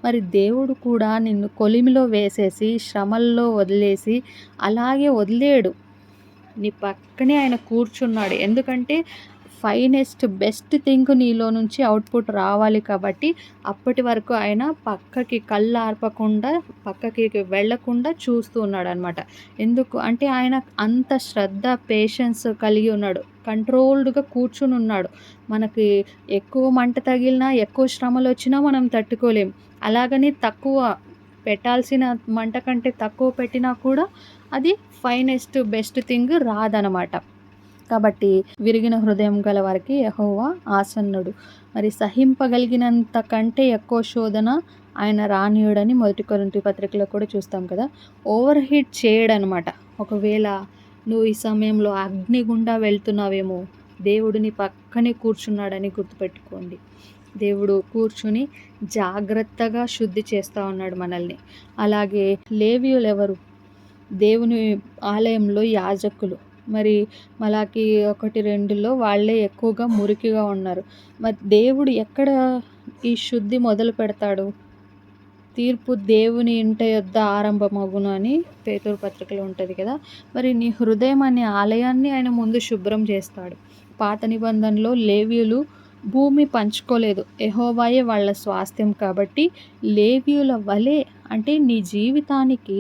మరి దేవుడు కూడా నిన్ను కొలిమిలో వేసేసి శ్రమల్లో వదిలేసి అలాగే వదిలేడు, నీ పక్కనే ఆయన కూర్చున్నాడు. ఎందుకంటే ఫైనెస్ట్ బెస్ట్ థింగ్ నీలో నుంచి అవుట్పుట్ రావాలి కాబట్టి అప్పటి వరకు ఆయన పక్కకి కళ్ళు ఆర్పకుండా పక్కకి వెళ్ళకుండా చూస్తూ ఉన్నాడు అనమాట. ఎందుకు అంటే ఆయన అంత శ్రద్ధ పేషెన్స్ కలిగి ఉన్నాడు, కంట్రోల్డ్గా కూర్చుని ఉన్నాడు. మనకి ఎక్కువ మంట తగిలినా ఎక్కువ శ్రమలు వచ్చినా మనం తట్టుకోలేం. అలాగని తక్కువ పెట్టాల్సిన మంట కంటే తక్కువ పెట్టినా కూడా అది ఫైనెస్ట్ బెస్ట్ థింగ్ రాదనమాట. కాబట్టి విరిగిన హృదయం గల వారికి యెహోవా ఆసన్నుడు. మరి సహింపగలిగినంత కంటే ఎక్కువ శోధన ఆయన రానియుడని 1 కొరింథీ పత్రికలో కూడా చూస్తాం కదా. ఓవర్ హీట్ చేయడనమాట. ఒకవేళ నువ్వు ఈ సమయంలో అగ్ని గుండా వెళ్తున్నావేమో, దేవుడు నీ పక్కనే కూర్చున్నాడని గుర్తుపెట్టుకోండి. దేవుడు కూర్చుని జాగ్రత్తగా శుద్ధి చేస్తూ ఉన్నాడు మనల్ని. అలాగే లేవీయులు ఎవరు? దేవుని ఆలయంలో యాజకులు. మరి మలాకి 1:2లో వాళ్ళే ఎక్కువగా మురికిగా ఉన్నారు. మరి దేవుడు ఎక్కడ ఈ శుద్ధి మొదలు పెడతాడు? తీర్పు దేవుని ఇంట యొద్ద ఆరంభమగును అని పేతురు పత్రికలో ఉంటుంది కదా. మరి నీ హృదయం అనే ఆలయాన్ని ఆయన ముందు శుభ్రం చేస్తాడు. పాత నిబంధనలో లేవీయులు భూమి పంచుకోలేదు, యెహోవాయే వాళ్ళ స్వాస్థ్యం. కాబట్టి లేవీయుల వలె అంటే నీ జీవితానికి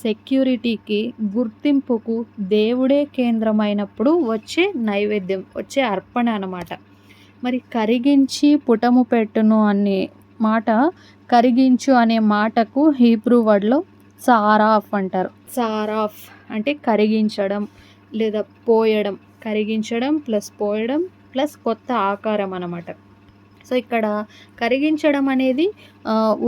సెక్యూరిటీకి గుర్తింపుకు దేవుడే కేంద్రమైనప్పుడు వచ్చే నైవేద్యం, వచ్చే అర్పణ అన్నమాట. మరి కరిగించి పుటము పెట్టును అనే మాట, కరిగించు అనే మాటకు హీబ్రూ వర్డ్లో సారాఫ్ అంటారు. సారాఫ్ అంటే కరిగించడం లేదా పోయడం, కరిగించడం ప్లస్ పోయడం ప్లస్ కొత్త ఆకారం అన్నమాట. సో ఇక్కడ కరిగించడం అనేది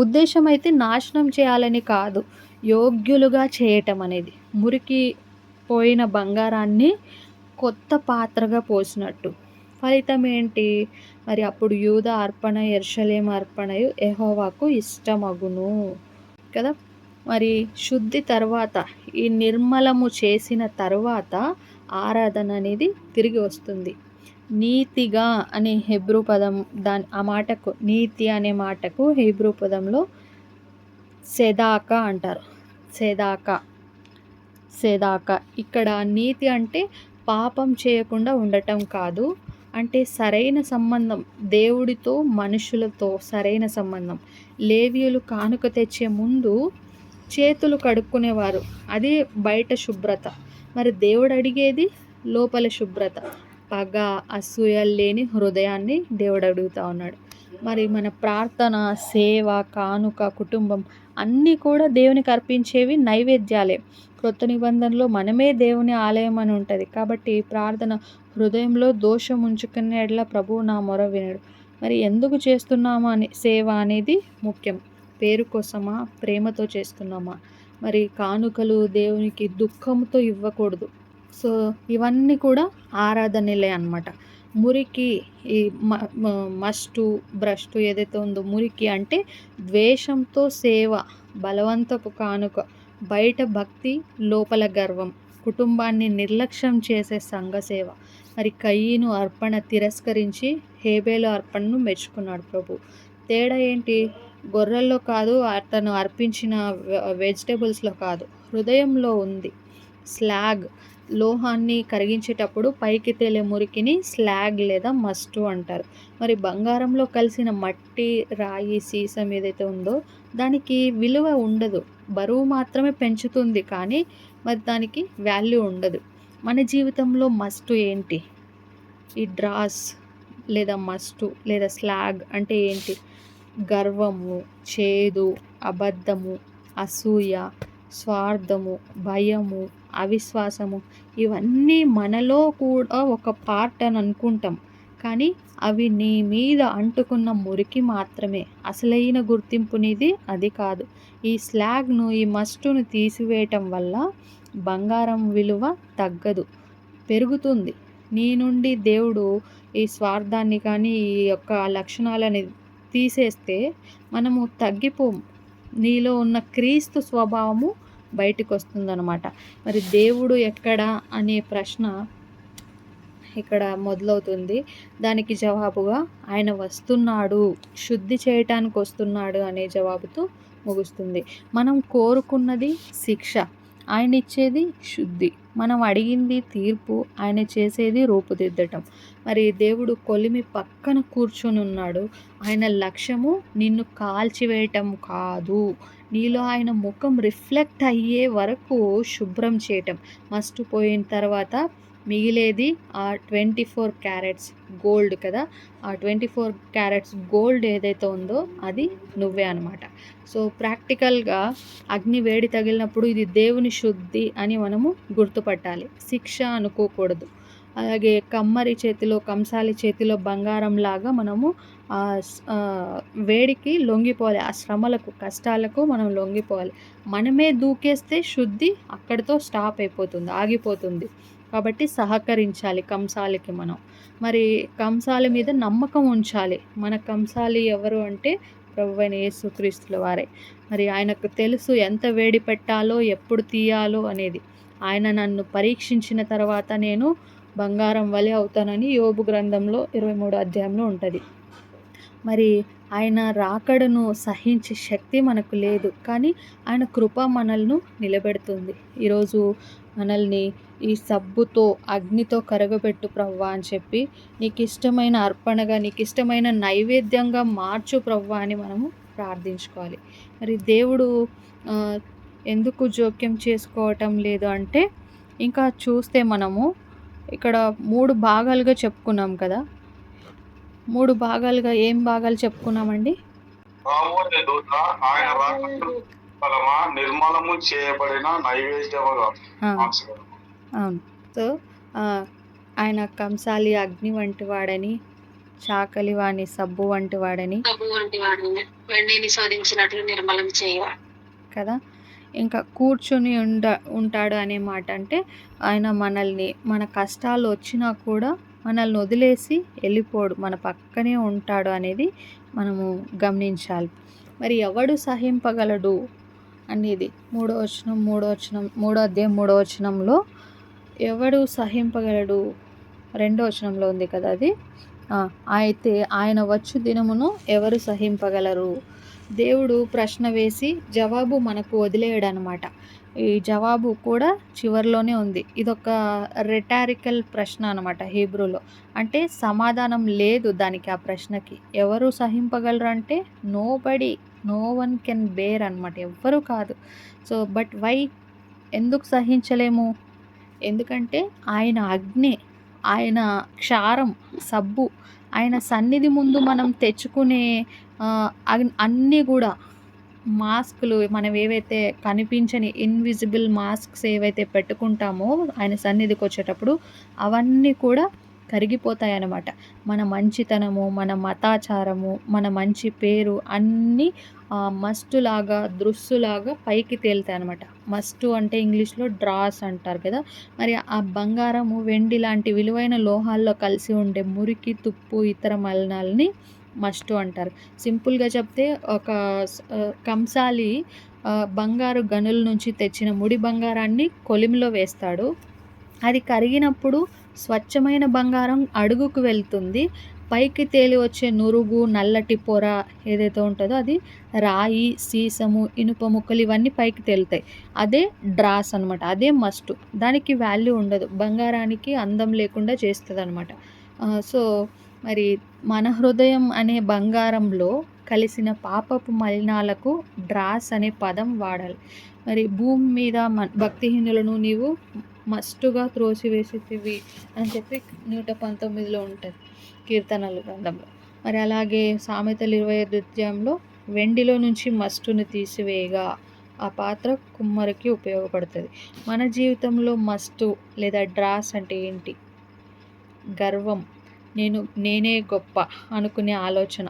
ఉద్దేశం అయితే నాశనం చేయాలని కాదు, యోగ్యులుగా చేయటం అనేది. మురికి పోయిన బంగారాన్ని కొత్త పాత్రగా పోసినట్టు. ఫలితం ఏంటి? మరి అప్పుడు యూదా అర్పణ యెరూషలేము అర్పణయు యెహోవాకు ఇష్టమగును కదా. మరి శుద్ధి తర్వాత ఈ నిర్మలము చేసిన తర్వాత ఆరాధన అనేది తిరిగి వస్తుంది. నీతిగా అనే హెబ్రూ పదం, ఆ మాటకు నీతి అనే మాటకు హెబ్రూ పదంలో సెదాకా అంటారు. సెదాకా. ఇక్కడ నీతి అంటే పాపం చేయకుండా ఉండటం కాదు, అంటే సరైన సంబంధం, దేవుడితో మనుషులతో సరైన సంబంధం. లేవీయులు కానుక తెచ్చే ముందు చేతులు కడుక్కునేవారు, అది బయట శుభ్రత. మరి దేవుడు అడిగేది లోపల శుభ్రత. పగ అసూయ లేని హృదయాన్ని దేవుడు అడుగుతూ ఉన్నాడు. మరి మన ప్రార్థన, సేవ, కానుక, కుటుంబం అన్నీ కూడా దేవునికి అర్పించేవి నైవేద్యాలే. క్రొత్త నిబంధనలో మనమే దేవుని ఆలయం అని ఉంటుంది. కాబట్టి ప్రార్థన హృదయంలో దోషం ఉంచుకునే ఎడల ప్రభువు నా మొర వినడు. మరి ఎందుకు చేస్తున్నామా అని సేవ అనేది ముఖ్యం. పేరు కోసమా, ప్రేమతో చేస్తున్నామా? మరి కానుకలు దేవునికి దుఃఖంతో ఇవ్వకూడదు. సో ఇవన్నీ కూడా ఆరాధనలే అన్నమాట. మురికి, ఈ మస్టు భ్రష్టు ఏదైతే ఉందో, మురికి అంటే ద్వేషంతో సేవ, బలవంతపు కానుక, బయట భక్తి లోపల గర్వం, కుటుంబాన్ని నిర్లక్ష్యం చేసే సంఘ సేవ. మరి కయీను అర్పణ తిరస్కరించి హేబేలు అర్పణను మెచ్చుకున్నాడు ప్రభు. తేడా ఏంటి? గొర్రెల్లో కాదు, అతను అర్పించిన వెజిటేబుల్స్లో కాదు, హృదయంలో ఉంది. స్లాగ్, లోహాన్ని కరిగించేటప్పుడు పైకి తేలే మురికిని స్లాగ్ లేదా మస్టు అంటారు. మరి బంగారంలో కలిసిన మట్టి, రాయి, సీసం ఏదైతే ఉందో దానికి విలువ ఉండదు, బరువు మాత్రమే పెంచుతుంది, కానీ మరి దానికి వాల్యూ ఉండదు. మన జీవితంలో మస్టు ఏంటి? ఈ డ్రాస్ లేదా మస్టు లేదా స్లాగ్ అంటే ఏంటి? గర్వము, చేదు, అబద్ధము, అసూయ, స్వార్థము, భయము, అవిశ్వాసము ఇవన్నీ మనలో కూడా ఒక పార్ట్ అని అనుకుంటాం. కానీ అవి నీ మీద అంటుకున్న మురికి మాత్రమే. అసలైన గుర్తింపు నీది అది కాదు. ఈ స్లాగ్ను, ఈ మస్టును తీసివేయటం వల్ల బంగారం విలువ తగ్గదు, పెరుగుతుంది. నీ నుండి దేవుడు ఈ స్వార్థాన్ని కానీ ఈ యొక్క లక్షణాలని తీసేస్తే మనము తగ్గిపోము. నీలో ఉన్న క్రీస్తు స్వభావము బయటికి వస్తుందన్నమాట. మరి దేవుడు ఎక్కడ అనే ప్రశ్న ఇక్కడ మొదలవుతుంది. దానికి జవాబుగా ఆయన వస్తున్నాడు, శుద్ధి చేయటానికి వస్తున్నాడు అనే జవాబుతో ముగుస్తుంది. మనం కోరుకున్నది శిక్ష, ఆయన ఇచ్చేది శుద్ధి. మనం అడిగింది తీర్పు, ఆయన చేసేది రూపుదిద్దటం. మరి దేవుడు కొలిమి పక్కన కూర్చొని ఉన్నాడు. ఆయన లక్ష్యము నిన్ను కాల్చివేయటం కాదు, నీలో ఆయన ముఖం రిఫ్లెక్ట్ అయ్యే వరకు శుభ్రం చేయటం. మస్ట్ పోయిన తర్వాత మిగిలేది ఆ 24 క్యారెట్స్ గోల్డ్ కదా. ఆ 24 క్యారెట్స్ గోల్డ్ ఏదైతే ఉందో అది నువ్వే అనమాట. సో ప్రాక్టికల్గా అగ్ని వేడి తగిలినప్పుడు ఇది దేవుని శుద్ధి అని మనము గుర్తుపట్టాలి, శిక్ష అనుకోకూడదు. అలాగే కమ్మరి చేతిలో, కంసాలి చేతిలో బంగారం లాగా మనము వేడికి లొంగిపోవాలి, ఆ శ్రమలకు, కష్టాలకు మనం లొంగిపోవాలి. మనమే దూకేస్తే శుద్ధి అక్కడితో స్టాప్ అయిపోతుంది, ఆగిపోతుంది. కాబట్టి సహకరించాలి కంసాలికి మనం. మరి కంసాలి మీద నమ్మకం ఉంచాలి. మన కంసాలి ఎవరు అంటే ప్రభువైన యేసుక్రీస్తుల వారే. మరి ఆయనకు తెలుసు ఎంత వేడి పెట్టాలో, ఎప్పుడు తీయాలో అనేది. ఆయన నన్ను పరీక్షించిన తర్వాత నేను బంగారం వలె అవుతానని యోబు గ్రంథంలో 23వ అధ్యాయంలో ఉంటుంది. మరి ఆయన రాకడను సహించే శక్తి మనకు లేదు, కానీ ఆయన కృప మనల్ని నిలబెడుతుంది. ఈరోజు మనల్ని ఈ సబ్బుతో, అగ్నితో కరగబెట్టు ప్రవ్వా అని చెప్పి, నీకు ఇష్టమైన అర్పణగా, నీకు ఇష్టమైన నైవేద్యంగా మార్చు ప్రవ్వా అని మనము ప్రార్థించుకోవాలి. మరి దేవుడు ఎందుకు జోక్యం చేసుకోవటం లేదు అంటే, ఇంకా చూస్తే మనము ఇక్కడ 3 భాగాలుగా చెప్పుకున్నాం కదా. 3 భాగాలుగా ఏం భాగాలు చెప్పుకున్నామండి? ఆయన రాకడను నిర్మలము చేయబడిన నైవేద్యముగా. అవును. సో ఆయన కంసాలి అగ్ని వంటి వాడని, చాకలి వాణి సబ్బు వంటి వాడని, వెండిని శోధించినట్లు నిర్మలం చేయ కదా. ఇంకా కూర్చొని ఉంటాడు అనే మాట అంటే ఆయన మనల్ని, మన కష్టాలు వచ్చినా కూడా మనల్ని వదిలేసి వెళ్ళిపోడు, మన పక్కనే ఉంటాడు అనేది మనము గమనించాలి. మరి ఎవడు సహింపగలడు అనేది 3వ అధ్యాయం 3వ వచనంలో ఎవడు సహింపగలడు 2వ వచనంలో ఉంది కదా అది. అయితే ఆయన వచ్చు దినమును ఎవరు సహింపగలరు. దేవుడు ప్రశ్న వేసి జవాబు మనకు వదిలేయడు అనమాట. ఈ జవాబు కూడా చివరిలోనే ఉంది. ఇదొక రెటారికల్ ప్రశ్న అనమాట హీబ్రూలో. అంటే సమాధానం లేదు దానికి, ఆ ప్రశ్నకి. ఎవరు సహింపగలరు అంటే నో వన్ కెన్ బేర్ అనమాట, ఎవ్వరు కాదు. సో బట్ వై, ఎందుకు సహించలేము? ఎందుకంటే ఆయన అగ్ని, ఆయన క్షారం, సబ్బు, ఆయన సన్నిధి ముందు మనం తెచ్చుకునే అన్నీ కూడా మాస్కులు, మనం ఏవైతే కనిపించని ఇన్విజిబుల్ మాస్క్స్ ఏవైతే పెట్టుకుంటామో ఆయన సన్నిధికి వచ్చేటప్పుడు అవన్నీ కూడా కరిగిపోతాయి అన్నమాట. మన మంచితనము, మన మతాచారము, మన మంచి పేరు అన్నీ మస్టులాగా, దృశ్సులాగా పైకి తేలుతాయి అన్నమాట. మస్టు అంటే ఇంగ్లీష్లో డ్రాస్ అంటారు కదా. మరి ఆ బంగారము, వెండి లాంటి విలువైన లోహాల్లో కలిసి ఉండే మురికి, తుప్పు, ఇతర మలినాలని మస్టు అంటారు. సింపుల్గా చెప్తే ఒక కంసాలి బంగారు గనుల నుంచి తెచ్చిన ముడి బంగారాన్ని కొలిమిలో వేస్తాడు. అది కరిగినప్పుడు స్వచ్ఛమైన బంగారం అడుగుకు వెళ్తుంది. పైకి తేలి వచ్చే నురుగు, నల్లటి పొర ఏదైతే ఉంటుందో అది రాయి, సీసము, ఇనుప ముక్కలు ఇవన్నీ పైకి తేలుతాయి. అదే డ్రాస్ అనమాట, అదే మస్టు. దానికి వాల్యూ ఉండదు, బంగారానికి అందం లేకుండా చేస్తుంది అనమాట. సో మరి మన హృదయం అనే బంగారంలో కలిసిన పాపపు మలినాలకు డ్రాస్ అనే పదం వాడాలి. మరి భూమి మీద భక్తిహీనులను నీవు మస్టుగా త్రోసివేసేవి అని చెప్పి 119లో ఉంటుంది కీర్తనల గ్రంథంలో. మరి అలాగే సామెతలు 25వ అధ్యాయంలో వెండిలో నుంచి మస్టును తీసివేయగా ఆ పాత్ర కుమ్మరికి ఉపయోగపడుతుంది. మన జీవితంలో మస్టు లేదా డ్రాస్ అంటే ఏంటి? గర్వం, నేనే గొప్ప అనుకునే ఆలోచన,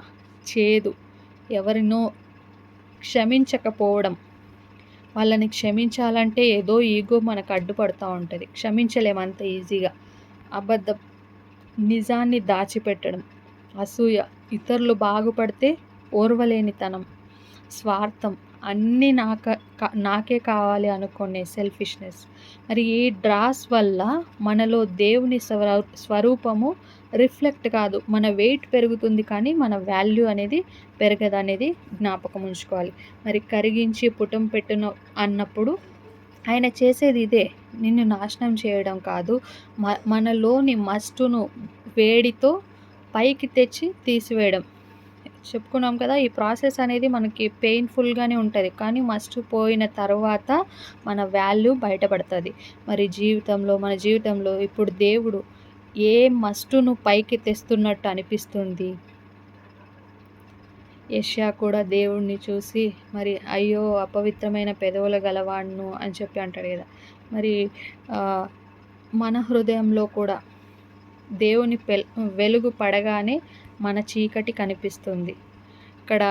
చేదు, ఎవరినో క్షమించకపోవడం, వాళ్ళని క్షమించాలంటే ఏదో ఈగో మనకు అడ్డుపడుతూ ఉంటుంది, క్షమించలేము అంత ఈజీగా. అబద్ధం, నిజాన్ని దాచిపెట్టడం, అసూయ, ఇతరులు బాగుపడితే ఓర్వలేనితనం, స్వార్థం, అన్నీ నాకే కావాలి అనుకునే సెల్ఫిష్నెస్. మరి ఈ డ్రాస్ వల్ల మనలో దేవుని స్వరూపము రిఫ్లెక్ట్ కాదు, మన వెయిట్ పెరుగుతుంది కానీ మన వాల్యూ అనేది పెరగదు అనేది జ్ఞాపకం ఉంచుకోవాలి. మరి కరిగించి పుటం పెట్టును అన్నప్పుడు ఆయన చేసేది ఇదే, నిన్ను నాశనం చేయడం కాదు, మనలోని మస్టును వేడితో పైకి తెచ్చి తీసివేయడం. చెప్పుకున్నాం కదా, ఈ ప్రాసెస్ అనేది మనకి పెయిన్ఫుల్గానే ఉంటుంది, కానీ మస్ట్ పోయిన తర్వాత మన వాల్యూ బయటపడుతుంది. మరి మన జీవితంలో ఇప్పుడు దేవుడు ఏ మస్టును పైకి తెస్తున్నట్టు అనిపిస్తుంది? యెషయా కూడా దేవుడిని చూసి మరి అయ్యో అపవిత్రమైన పెదవుల గలవాడును అని చెప్పి అంటాడు కదా. మరి మన హృదయంలో కూడా దేవుని వెలుగు పడగానే మన చీకటి కనిపిస్తుంది. ఇక్కడ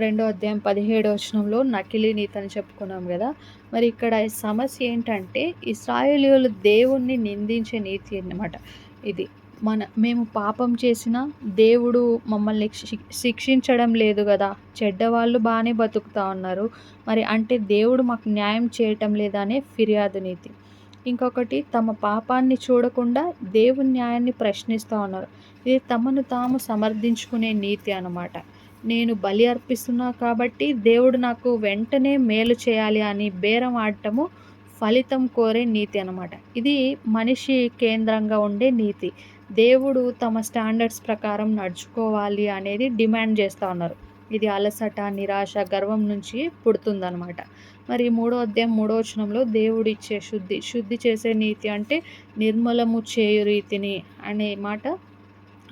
2వ అధ్యాయం 17వ వచనంలో నకిలీ నీతి అని చెప్పుకున్నాం కదా. మరి ఇక్కడ సమస్య ఏంటంటే ఇశ్రాయేలీయులు దేవుణ్ణి నిందించే నీతి అన్నమాట ఇది. మేము పాపం చేసినా దేవుడు మమ్మల్ని శిక్షించడం లేదు కదా, చెడ్డవాళ్ళు బాగానే బతుకుతూ ఉన్నారు, మరి అంటే దేవుడు మాకు న్యాయం చేయటం లేదా అనే ఫిర్యాదు నీతి. ఇంకొకటి, తమ పాపాన్ని చూడకుండా దేవుని న్యాయాన్ని ప్రశ్నిస్తూ ఉన్నారు. ఇది తమను తాము సమర్థించుకునే నీతి అన్నమాట. నేను బలి అర్పిస్తున్నా కాబట్టి దేవుడు నాకు వెంటనే మేలు చేయాలి అని బేరం ఆడటము ఫలితం కోరే నీతి అన్నమాట. ఇది మనిషి కేంద్రంగా ఉండే నీతి. దేవుడు తమ స్టాండర్డ్స్ ప్రకారం నడుచుకోవాలి అనేది డిమాండ్ చేస్తూ ఉన్నారు. ఇది అలసట, నిరాశ, గర్వం నుంచి పుడుతుందన్నమాట. మరి 3వ అధ్యాయం 3వ వచనంలో దేవుడు ఇచ్చే శుద్ధి చేసే నీతి అంటే నిర్మలము చేయు రీతిని అనే మాట.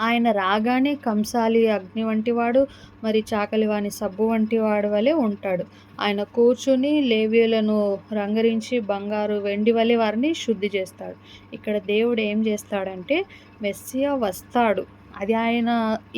ఆయన రాగానే కంసాలి అగ్ని వంటివాడు, మరి చాకలివాని సబ్బు వంటివాడు వలె ఉంటాడు. ఆయన కూర్చుని లేవీయులను రంగరించి బంగారు వెండి వలె వారిని శుద్ధి చేస్తాడు. ఇక్కడ దేవుడు ఏం చేస్తాడంటే మెస్సియా వస్తాడు, అది ఆయన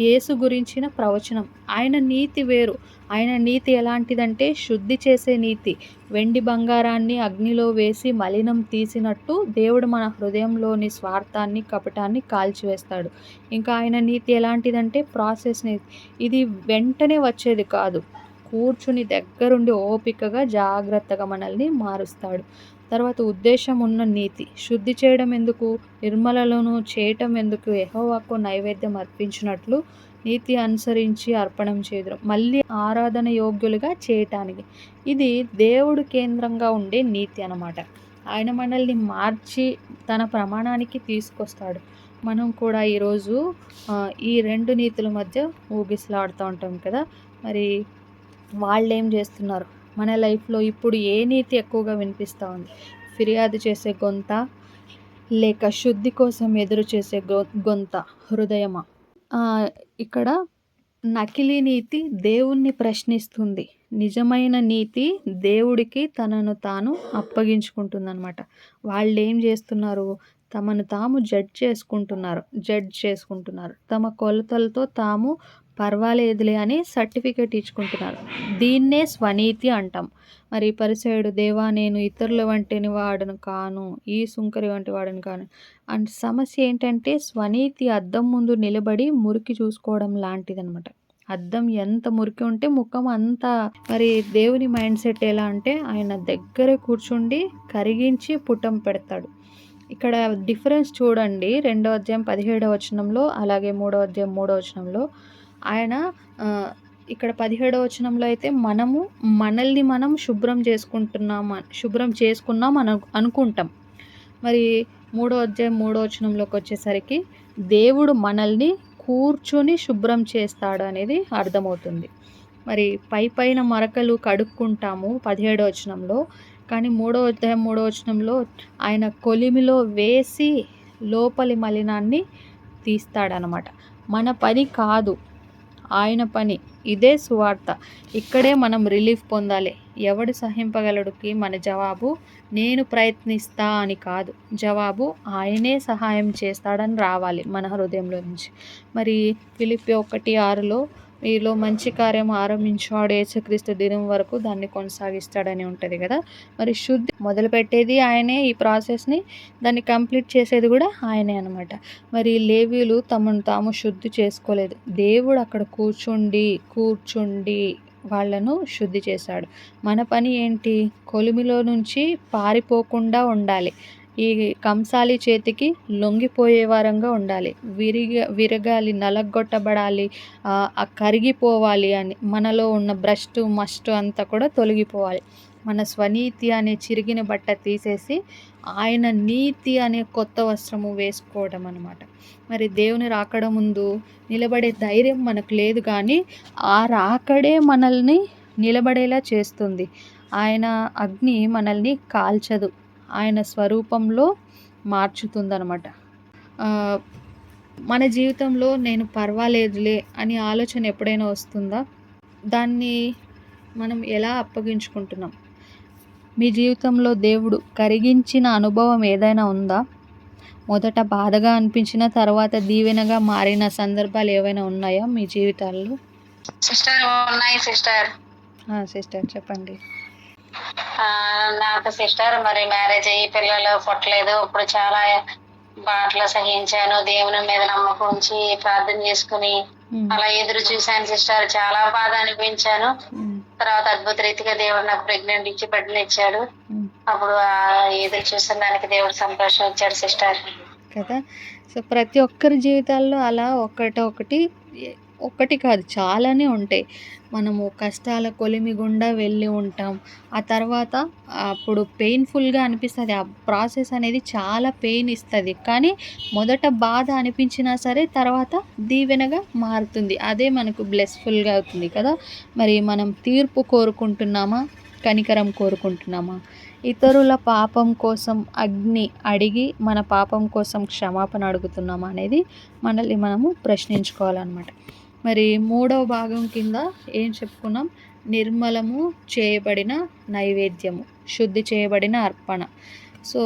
యేసు గురించిన ప్రవచనం. ఆయన నీతి వేరు. ఆయన నీతి ఎలాంటిదంటే శుద్ధి చేసే నీతి. వెండి బంగారాన్ని అగ్నిలో వేసి మలినం తీసినట్టు దేవుడు మన హృదయంలోని స్వార్థాన్ని, కపటాన్ని కాల్చివేస్తాడు. ఇంకా ఆయన నీతి ఎలాంటిదంటే ప్రాసెస్ నీతి. ఇది వెంటనే వచ్చేది కాదు, కూర్చుని దగ్గరుండి ఓపికగా జాగ్రత్తగా మనల్ని మారుస్తాడు. తర్వాత ఉద్దేశం ఉన్న నీతి. శుద్ధి చేయడం ఎందుకు? నిర్మలలను చేయటం ఎందుకు? యెహోవాకు నైవేద్యం అర్పించినట్లు నీతి అనుసరించి అర్పణం చేదురు, మళ్ళీ ఆరాధన యోగ్యులుగా చేయటానికి. ఇది దేవుడు కేంద్రంగా ఉండే నీతి అన్నమాట. ఆయన మనల్ని మార్చి తన ప్రమాణానికి తీసుకొస్తాడు. మనం కూడా ఈరోజు ఈ 2 నీతుల మధ్య ఊగిసలాడుతూ ఉంటాం కదా. మరి వాళ్ళు ఏం చేస్తున్నారు? మన లైఫ్లో ఇప్పుడు ఏ నీతి ఎక్కువగా వినిపిస్తూ ఉంది? ఫిర్యాదు చేసే గొంత, లేక శుద్ధి కోసం ఎదురు చేసే గొంత, హృదయమా? ఇక్కడ నకిలీ నీతి దేవుణ్ణి ప్రశ్నిస్తుంది, నిజమైన నీతి దేవుడికి తనను తాను అప్పగించుకుంటుందన్నమాట. వాళ్ళు ఏం చేస్తున్నారు? తమను తాము జడ్జ్ చేసుకుంటున్నారు, తమ కొలతలతో తాము పర్వాలేదులే అని సర్టిఫికేట్ ఇచ్చుకుంటున్నారు. దీన్నే స్వనీతి అంటాం. మరి పరిసయుడు, దేవా నేను ఇతరుల వంటిని వాడను కాను, ఈ సుంకరి వంటి వాడను కాను. అండ్ సమస్య ఏంటంటే స్వనీతి అద్దం ముందు నిలబడి మురికి చూసుకోవడం లాంటిదనమాట. అద్దం ఎంత మురికి ఉంటే ముఖం అంత. మరి దేవుని మైండ్ సెట్ ఎలా అంటే ఆయన దగ్గరే కూర్చుండి కరిగించి పుటం పెడతాడు. ఇక్కడ డిఫరెన్స్ చూడండి, 2వ అధ్యాయం 17వ వచనంలో, అలాగే 3వ అధ్యాయం 3వ వచనంలో. ఆయన ఇక్కడ 17వ వచనంలో అయితే మనల్ని మనం శుభ్రం చేసుకున్నాం అనుకుంటాం. మరి 3వ అధ్యాయం 3వ వచనంలోకి వచ్చేసరికి దేవుడు మనల్ని కూర్చొని శుభ్రం చేస్తాడు అనేది అర్థమవుతుంది. మరి పైన మరకలు కడుక్కుంటాము 17వ వచనంలో, కానీ 3వ అధ్యాయం 3వ వచనంలో ఆయన కొలిమిలో వేసి లోపలి మలినాన్ని తీస్తాడనమాట. మన పని కాదు, ఆయన పని. ఇదే సువార్త. ఇక్కడే మనం రిలీఫ్ పొందాలి. ఎవడు సహింపగలడుకి మన జవాబు నేను ప్రయత్నిస్తా అని కాదు. జవాబు ఆయనే సహాయం చేస్తాడని రావాలి మన హృదయంలో నుంచి. మరి ఫిలిప్పీ 1:6లో మీలో మంచి కార్యం ఆరంభించువాడు యేసుక్రీస్తు దినం వరకు దాన్ని కొనసాగిస్తాడని ఉంటుంది కదా. మరి శుద్ధి మొదలుపెట్టేది ఆయనే, ఈ ప్రాసెస్ని దాన్ని కంప్లీట్ చేసేది కూడా ఆయనే అనమాట. మరి లేవీయులు తమను తాము శుద్ధి చేసుకోలేదు. దేవుడు అక్కడ కూర్చుండి వాళ్ళను శుద్ధి చేశాడు. మన పని ఏంటి? కొలిమిలో నుంచి పారిపోకుండా ఉండాలి. ఈ కంసాలి చేతికి లొంగిపోయే వారంగా ఉండాలి. విరగాలి, నలగొట్టబడాలి, కరిగిపోవాలి అని మనలో ఉన్న భ్రష్టు మస్టు అంతా కూడా తొలగిపోవాలి. మన స్వనీతి అనే చిరిగిన బట్ట తీసేసి ఆయన నీతి అనే కొత్త వస్త్రము వేసుకోవడం అన్నమాట. మరి దేవుని రాకడ ముందు నిలబడే ధైర్యం మనకు లేదు, కానీ ఆ రాకడే మనల్ని నిలబడేలా చేస్తుంది. ఆయన అగ్ని మనల్ని కాల్చదు, ఆయన స్వరూపంలో మార్చుతుందన్నమాట. మన జీవితంలో నేను పర్వాలేదులే అని ఆలోచన ఎప్పుడైనా వస్తుందా? దాన్ని మనం ఎలా అప్పగించుకుంటున్నాం? మీ జీవితంలో దేవుడు కరిగించిన అనుభవం ఏదైనా ఉందా? మొదట బాధగా అనిపించిన తర్వాత దీవెనగా మారిన సందర్భాలు ఏవైనా ఉన్నాయా మీ జీవితాల్లో? సిస్టర్ ఉన్నాయి సిస్టర్. సిస్టర్ చెప్పండి. నాకు సిస్టర్ మరి మ్యారేజ్ అయ్యి పిల్లలు పుట్టలేదు. ఇప్పుడు చాలా బాటలు సహించాను. దేవుని మీద నమ్మకం ఉంచి ప్రార్థన చేసుకుని అలా ఎదురు చూశాను సిస్టర్. చాలా బాధ అనిపించాను. తర్వాత అద్భుత రీతిగా దేవుడు నాకు ప్రెగ్నెంట్ ఇచ్చి బిడ్డలు ఇచ్చాడు. అప్పుడు ఎదురు చూసిన దానికి దేవుడు సంతోషం ఇచ్చాడు సిస్టర్ కదా. సో ప్రతి ఒక్కరి జీవితాల్లో అలా ఒకటి కాదు, చాలానే ఉంటాయి. మనము కష్టాల కొలిమి గుండా వెళ్ళి ఉంటాం. ఆ తర్వాత అప్పుడు పెయిన్ఫుల్గా అనిపిస్తుంది. ఆ ప్రాసెస్ అనేది చాలా పెయిన్ ఇస్తుంది, కానీ మొదట బాధ అనిపించినా సరే తర్వాత దీవెనగా మారుతుంది. అదే మనకు బ్లెస్ఫుల్గా అవుతుంది కదా. మరి మనం తీర్పు కోరుకుంటున్నామా, కనికరం కోరుకుంటున్నామా? ఇతరుల పాపం కోసం అగ్ని అడిగి మన పాపం కోసం క్షమాపణ అడుగుతున్నామా అనేది మనల్ని మనము ప్రశ్నించుకోవాలన్నమాట. మరి 3వ భాగం కింద ఏం చెప్పుకున్నాం? నిర్మలము చేయబడిన నైవేద్యము, శుద్ధి చేయబడిన అర్పణ. సో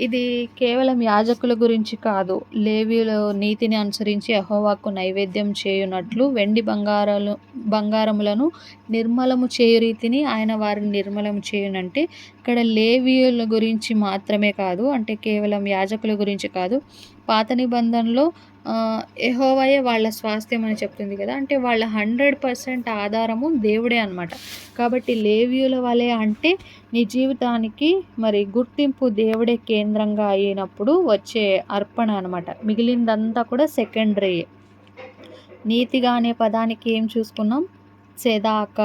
ఇది కేవలం యాజకుల గురించి కాదు. లేవీయుల నీతిని అనుసరించి యెహోవాకు నైవేద్యం చేయునట్లు వెండి బంగారములను నిర్మలము చేయు రీతిని ఆయన వారిని నిర్మలము చేయునంటే ఇక్కడ లేవీయుల గురించి మాత్రమే కాదు, అంటే కేవలం యాజకుల గురించి కాదు. పాత నిబంధనలో యెహోవాయే వాళ్ళ స్వాస్థ్యం అని చెప్తుంది కదా. అంటే వాళ్ళ 100% ఆధారము దేవుడే అన్నమాట. కాబట్టి లేవీయుల వలె అంటే నీ జీవితానికి మరి గుర్తింపు దేవుడే కేంద్రంగా అయినప్పుడు వచ్చే అర్పణ అన్నమాట. మిగిలిందంతా కూడా సెకండరీ. నీతిగా అనే పదానికి ఏం చూసుకున్నాం? సెదాక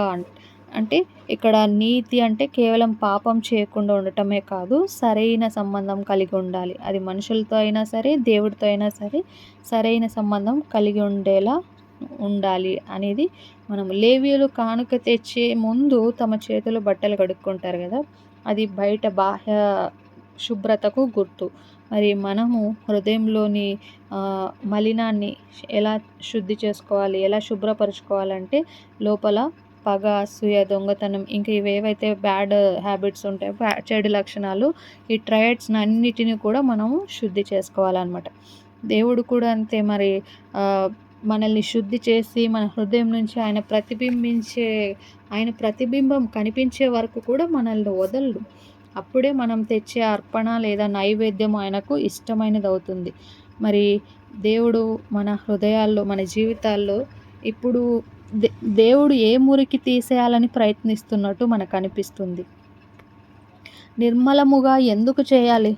అంటే ఇక్కడ నీతి అంటే కేవలం పాపం చేయకుండా ఉండటమే కాదు, సరైన సంబంధం కలిగి ఉండాలి. అది మనుషులతో అయినా సరే, దేవుడితో అయినా సరే సరైన సంబంధం కలిగి ఉండేలా ఉండాలి అనేది మనం. లేవీయులు కానుక తెచ్చే ముందు తమ చేతులు బట్టలు కడుక్కుంటారు కదా, అది బయట బాహ్య శుభ్రతకు గుర్తు. మరి మనము హృదయంలోని మలినాన్ని ఎలా శుద్ధి చేసుకోవాలి, ఎలా శుభ్రపరచుకోవాలంటే లోపల పగ, అసూయ, దొంగతనం, ఇంకా ఇవేవైతే బ్యాడ్ హ్యాబిట్స్ ఉంటాయో, చెడు లక్షణాలు, ఈ ట్రయడ్స్ అన్నిటిని కూడా మనము శుద్ధి చేసుకోవాలన్నమాట. దేవుడు కూడా అంతే. మరి మనల్ని శుద్ధి చేసి మన హృదయం నుంచి ఆయన ప్రతిబింబం కనిపించే వరకు కూడా మనల్ని వదలడు. అప్పుడే మనం తెచ్చే అర్పణ లేదా నైవేద్యం ఆయనకు ఇష్టమైనది అవుతుంది. మరి దేవుడు మన హృదయాల్లో, మన జీవితాల్లో ఇప్పుడు దేవుడు ఏ మురికి తీసేయాలని ప్రయత్నిస్తున్నట్టు మనకు అనిపిస్తుంది? నిర్మలముగా ఎందుకు చేయాలి?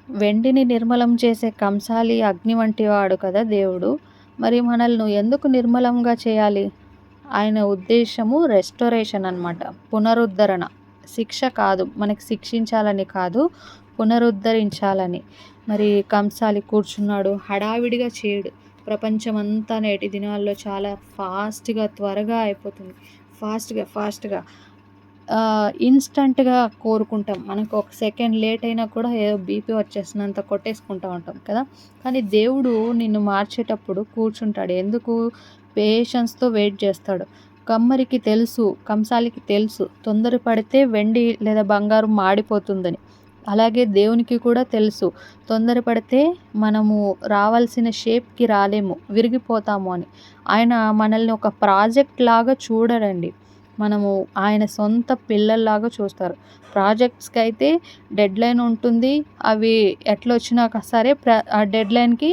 వెండిని నిర్మలం చేసే కంసాలి అగ్ని వంటి వాడు కదా దేవుడు. మరి మనల్ని ఎందుకు నిర్మలంగా చేయాలి? ఆయన ఉద్దేశము రెస్టోరేషన్ అన్నమాట, పునరుద్ధరణ. శిక్ష కాదు, మనకి శిక్షించాలని కాదు, పునరుద్ధరించాలని. మరి కంసాలి కూర్చున్నాడు, హడావిడిగా చేయడు. ప్రపంచమంతా నేటి దినాల్లో చాలా ఫాస్ట్గా, త్వరగా అయిపోతుంది. ఫాస్ట్గా ఇన్స్టంట్గా కోరుకుంటాం. మనకు ఒక సెకండ్ లేట్ అయినా కూడా ఏదో బీపీ వచ్చేసినంత కొట్టేసుకుంటూ ఉంటాం కదా. కానీ దేవుడు నిన్ను మార్చేటప్పుడు కూర్చుంటాడు. ఎందుకు? పేషెన్స్తో వెయిట్ చేస్తాడు. కమ్మరికి తెలుసు, కంసాలికి తెలుసు తొందరపడితే వెండి లేదా బంగారం మాడిపోతుందని. అలాగే దేవునికి కూడా తెలుసు తొందరపడితే మనము రావాల్సిన షేప్కి రాలేము, విరిగిపోతాము అని. ఆయన మనల్ని ఒక ప్రాజెక్ట్ లాగా చూడడండి, మనము ఆయన సొంత పిల్లల్లాగా చూస్తారు. ప్రాజెక్ట్స్కి అయితే డెడ్ లైన్ ఉంటుంది, అవి ఎట్లా వచ్చినా సరే ఆ డెడ్ లైన్కి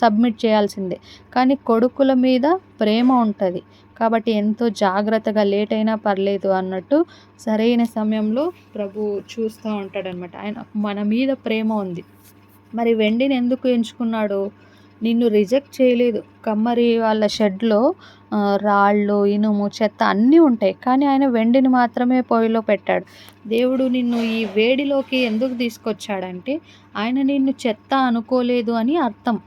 సబ్మిట్ చేయాల్సిందే. కానీ కొడుకుల మీద ప్రేమ ఉంటుంది కాబట్టి ఎంతో జాగ్రత్తగా లేట్ అయినా పర్లేదు అన్నట్టు సరైన సమయంలో ప్రభు చూస్తూ ఉంటాడనమాట. ఆయన మన మీద ప్రేమ ఉంది. మరి వెండిని ఎందుకు ఎంచుకున్నాడు? నిన్ను రిజెక్ట్ చేయలేదు. కమ్మరి వాళ్ళ షెడ్లో రాళ్ళు, ఇనుము, చెత్త అన్నీ ఉంటాయి, కానీ ఆయన వెండిని మాత్రమే పొయ్యిలో పెట్టాడు. దేవుడు నిన్ను ఈ వేడిలోకి ఎందుకు తీసుకొచ్చాడంటే ఆయన నిన్ను చెత్త అనుకోలేదు అని అర్థం.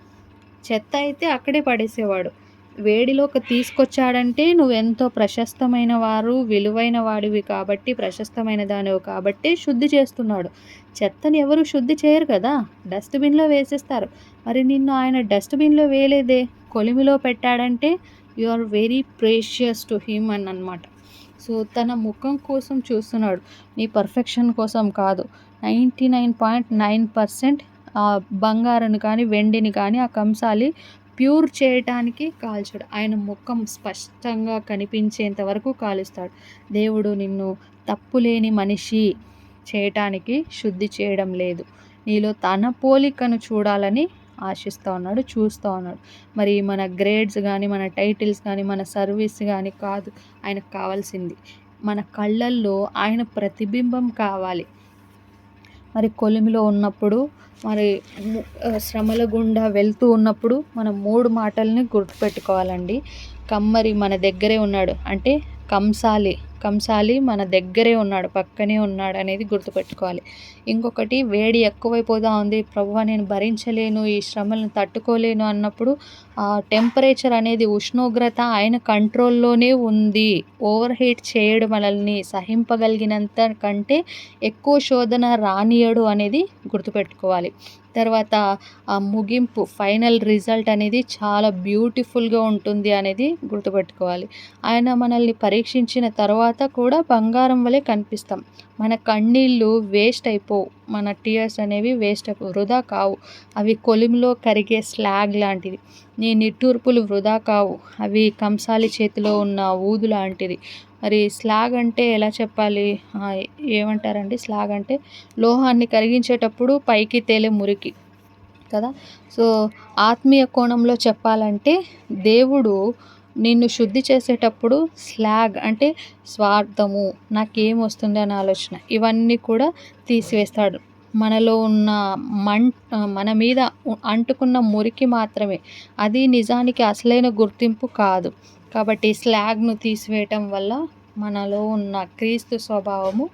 చెత్త అయితే అక్కడే పడేసేవాడు. వేడిలోకి తీసుకొచ్చాడంటే నువ్వెంతో ప్రశస్తమైన వారు, విలువైన వాడివి కాబట్టి, ప్రశస్తమైన దానివి కాబట్టి శుద్ధి చేస్తున్నాడు. చెత్తని ఎవరు శుద్ధి చేయరు కదా, డస్ట్బిన్లో వేసేస్తారు. మరి నిన్ను ఆయన డస్ట్బిన్లో వేయలేదే, కొలిమిలో పెట్టాడంటే you are very precious to him అని అన్నమాట. సో తన ముఖం కోసం చూస్తున్నాడు, నీ పర్ఫెక్షన్ కోసం కాదు. 99.9% బంగారాన్ని కానీ వెండిని కానీ ఆ కంసాలి ప్యూర్ చేయటానికి కాల్చాడు. ఆయన ముఖం స్పష్టంగా కనిపించేంత వరకు కాలుస్తాడు. దేవుడు నిన్ను తప్పులేని మనిషి చేయటానికి శుద్ధి చేయడం లేదు, నీలో తన పోలికను చూడాలని ఆశిస్తూ ఉన్నాడు, చూస్తూ ఉన్నాడు. మరి మన గ్రేడ్స్ కానీ, మన టైటిల్స్ కానీ, మన సర్వీస్ కానీ కాదు ఆయనకు కావాల్సింది. మన కళ్ళల్లో ఆయన ప్రతిబింబం కావాలి. మరి కొలిమిలో ఉన్నప్పుడు, మరి శ్రమల గుండా వెళ్తూ ఉన్నప్పుడు మనం 3 మాటల్ని గుర్తుపెట్టుకోవాలండి. కమ్మరి మన దగ్గరే ఉన్నాడు అంటే కంసాలి మన దగ్గరే ఉన్నాడు, పక్కనే ఉన్నాడు అనేది గుర్తుపెట్టుకోవాలి. ఇంకొకటి, వేడి ఎక్కువైపోతూ ఉంది ప్రభువా, నేను భరించలేను, ఈ శ్రమలను తట్టుకోలేను అన్నప్పుడు ఆ టెంపరేచర్ అనేది, ఉష్ణోగ్రత ఆయన కంట్రోల్లోనే ఉంది. ఓవర్ హీట్ చేయడు, మనల్ని సహింపగలిగినంత కంటే ఎక్కువ శోధన రానియడు అనేది గుర్తుపెట్టుకోవాలి. తర్వాత ఆ ముగింపు, ఫైనల్ రిజల్ట్ అనేది చాలా బ్యూటిఫుల్గా ఉంటుంది అనేది గుర్తుపెట్టుకోవాలి. ఆయన మనల్ని పరీక్షించిన తర్వాత కూడా బంగారం వలె కనిపిస్తాం. మన కన్నీళ్ళు వేస్ట్ అయిపోవు, మన టీయర్స్ అనేవి వేస్ట్ అయిపోవు, వృధా కావు. అవి కొలిమిలో కరిగే స్లాగ్ లాంటిది. నీ నిట్టూర్పులు వృధా కావు, అవి కంసాలి చేతిలో ఉన్న ఊదు లాంటిది. మరి స్లాగ్ అంటే ఎలా చెప్పాలి, ఏమంటారండి? స్లాగ్ అంటే లోహాన్ని కరిగించేటప్పుడు పైకి తేలే మురికి కదా. సో ఆత్మీయ కోణంలో చెప్పాలంటే దేవుడు నిన్ను శుద్ధి చేసేటప్పుడు స్లాగ్ అంటే స్వార్థము, నాకేం వస్తుంది అనే ఆలోచన, ఇవన్నీ కూడా తీసివేస్తాడు. మనలో ఉన్న మన మీద అంటుకున్న మురికి మాత్రమే, అది నిజానికి అసలైన గుర్తింపు కాదు. కాబట్టి స్లాగ్ను తీసివేయటం వల్ల మనలో ఉన్న క్రీస్తు స్వభావము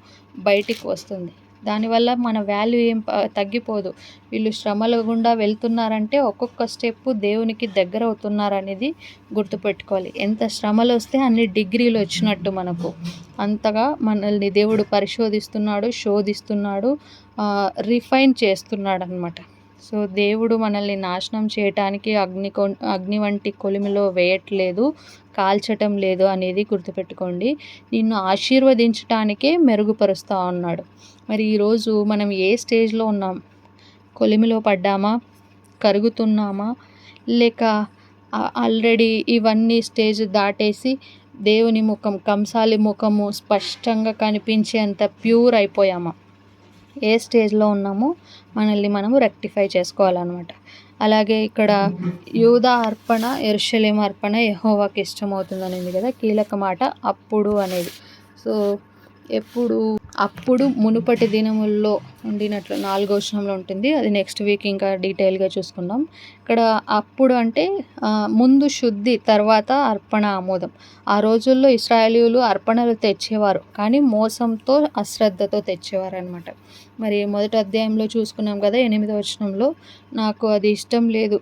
బయటికి వస్తుంది. దానివల్ల మన వాల్యూ ఏం తగ్గిపోదు. వీళ్ళు శ్రమల గుండా వెళ్తున్నారంటే ఒక్కొక్క స్టెప్పు దేవునికి దగ్గర అవుతున్నారనేది గుర్తుపెట్టుకోవాలి. ఎంత శ్రమలు వస్తే అన్ని డిగ్రీలు వచ్చినట్టు మనకు, అంతగా మనల్ని దేవుడు పరిశోధిస్తున్నాడు, శోధిస్తున్నాడు, రిఫైన్ చేస్తున్నాడు అన్నమాట. సో దేవుడు మనల్ని నాశనం చేయటానికి అగ్ని వంటి కొలిమిలో వేయట్లేదు, కాల్చటం లేదు అనేది గుర్తుపెట్టుకోండి. నిన్ను ఆశీర్వదించటానికే మెరుగుపరుస్తూ ఉన్నాడు. మరి ఈరోజు మనం ఏ స్టేజ్లో ఉన్నాం? కొలిమిలో పడ్డామా, కరుగుతున్నామా, లేక ఆల్రెడీ ఇవన్నీ స్టేజ్ దాటేసి దేవుని ముఖం, కంసాలి ముఖము స్పష్టంగా కనిపించేంత ప్యూర్ అయిపోయామా? ఏ స్టేజ్లో ఉన్నామో మనల్ని మనము రెక్టిఫై చేసుకోవాలన్నమాట. అలాగే ఇక్కడ యూదా అర్పణ, యెరూషలేము అర్పణ యెహోవాకి ఇష్టమవుతుంది అనేది కదా కీలక మాట, అప్పుడు అనేది. సో అప్పుడు మునుపటి దినముల్లో ఉండినట్లు 4వ వచనంలో ఉంటుంది, అది నెక్స్ట్ వీక్ ఇంకా డీటెయిల్గా చూసుకుందాం. ఇక్కడ అప్పుడు అంటే ముందు శుద్ధి, తర్వాత అర్పణ ఆమోదం. ఆ రోజుల్లో ఇశ్రాయేలీయులు అర్పణలు తెచ్చేవారు, కానీ మోసంతో, అశ్రద్ధతో తెచ్చేవారు అనమాట. మరి మొదటి అధ్యాయంలో చూసుకున్నాం కదా 8వ వచనంలో, నాకు అది ఇష్టం లేదు,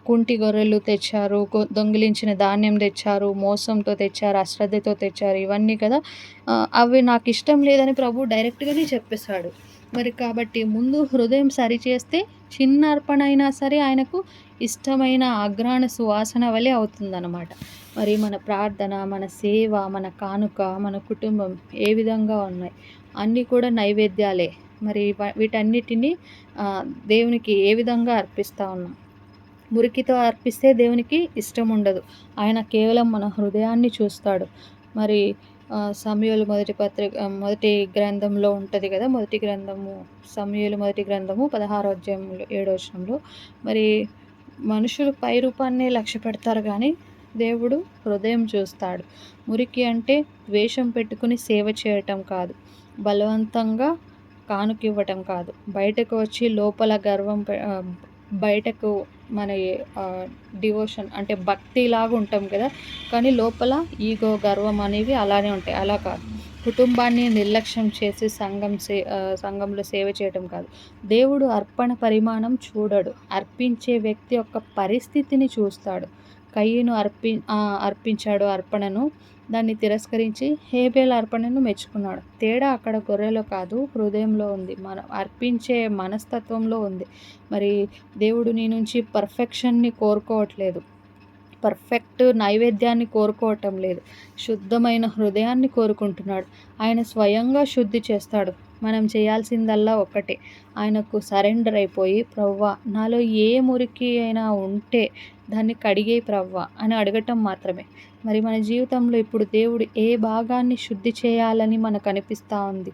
కుంటి గొర్రెలు తెచ్చారు, దొంగిలించిన ధాన్యం తెచ్చారు, మోసంతో తెచ్చారు, అశ్రద్ధతో తెచ్చారు, ఇవన్నీ కదా, అవి నాకు ఇష్టం లేదని ప్రభు డైరెక్ట్గానే చెప్పేశాడు. మరి కాబట్టి ముందు హృదయం సరిచేస్తే చిన్న అర్పణ అయినా సరే ఆయనకు ఇష్టమైన అఘ్రాణ సువాసన వలె అవుతుందన్నమాట. మరి మన ప్రార్థన, మన సేవ, మన కానుక, మన కుటుంబం ఏ విధంగా ఉన్నాయి అన్నీ కూడా నైవేద్యాలే. మరి వీటన్నిటిని దేవునికి ఏ విధంగా అర్పిస్తూ ఉన్నాం. మురికితో అర్పిస్తే దేవునికి ఇష్టం ఉండదు. ఆయన కేవలం మన హృదయాన్ని చూస్తాడు. మరి సమూయేలు మొదటి గ్రంథంలో ఉంటుంది కదా, మొదటి గ్రంథము సమూయేలు మొదటి గ్రంథము 16వ అధ్యాయంలో 7వ వచనంలో మరి మనుషులు పై రూపాన్నే లక్ష్య పెడతారు కానీ దేవుడు హృదయం చూస్తాడు. మురికి అంటే ద్వేషం పెట్టుకుని సేవ చేయటం కాదు, బలవంతంగా కానుకివ్వటం కాదు, బయటకు వచ్చి లోపల బయటకు మన డివోషన్ అంటే భక్తిలాగా ఉంటాం కదా, కానీ లోపల ఈగో, గర్వం అనేవి అలానే ఉంటాయి. అలా కాదు. కుటుంబాన్ని నిర్లక్ష్యం చేసి సంఘంలో సేవ చేయటం కాదు. దేవుడు అర్పణ పరిమాణం చూడడు, అర్పించే వ్యక్తి యొక్క పరిస్థితిని చూస్తాడు. కయ్యను అర్పించాడు అర్పణను, దాన్ని తిరస్కరించి హేబేల్ అర్పణను మెచ్చుకున్నాడు. తేడా అక్కడ గొర్రెలో కాదు, హృదయంలో ఉంది. మనం అర్పించే మనస్తత్వంలో ఉంది. మరి దేవుడు నీ నుంచి పర్ఫెక్షన్ని కోరుకోవట్లేదు, పర్ఫెక్ట్ నైవేద్యాన్ని కోరుకోవటం లేదు, శుద్ధమైన హృదయాన్ని కోరుకుంటున్నాడు. ఆయన స్వయంగా శుద్ధి చేస్తాడు. మనం చేయాల్సిందల్లా ఒక్కటే, ఆయనకు సరెండర్ అయిపోయి ప్రవ్వా నాలో ఏ మురికి అయినా ఉంటే దాన్ని కడిగేయి ప్రవ్వా అని అడగటం మాత్రమే. మరి మన జీవితంలో ఇప్పుడు దేవుడు ఏ భాగాన్ని శుద్ధి చేయాలని మనకు అనిపిస్తూ ఉంది?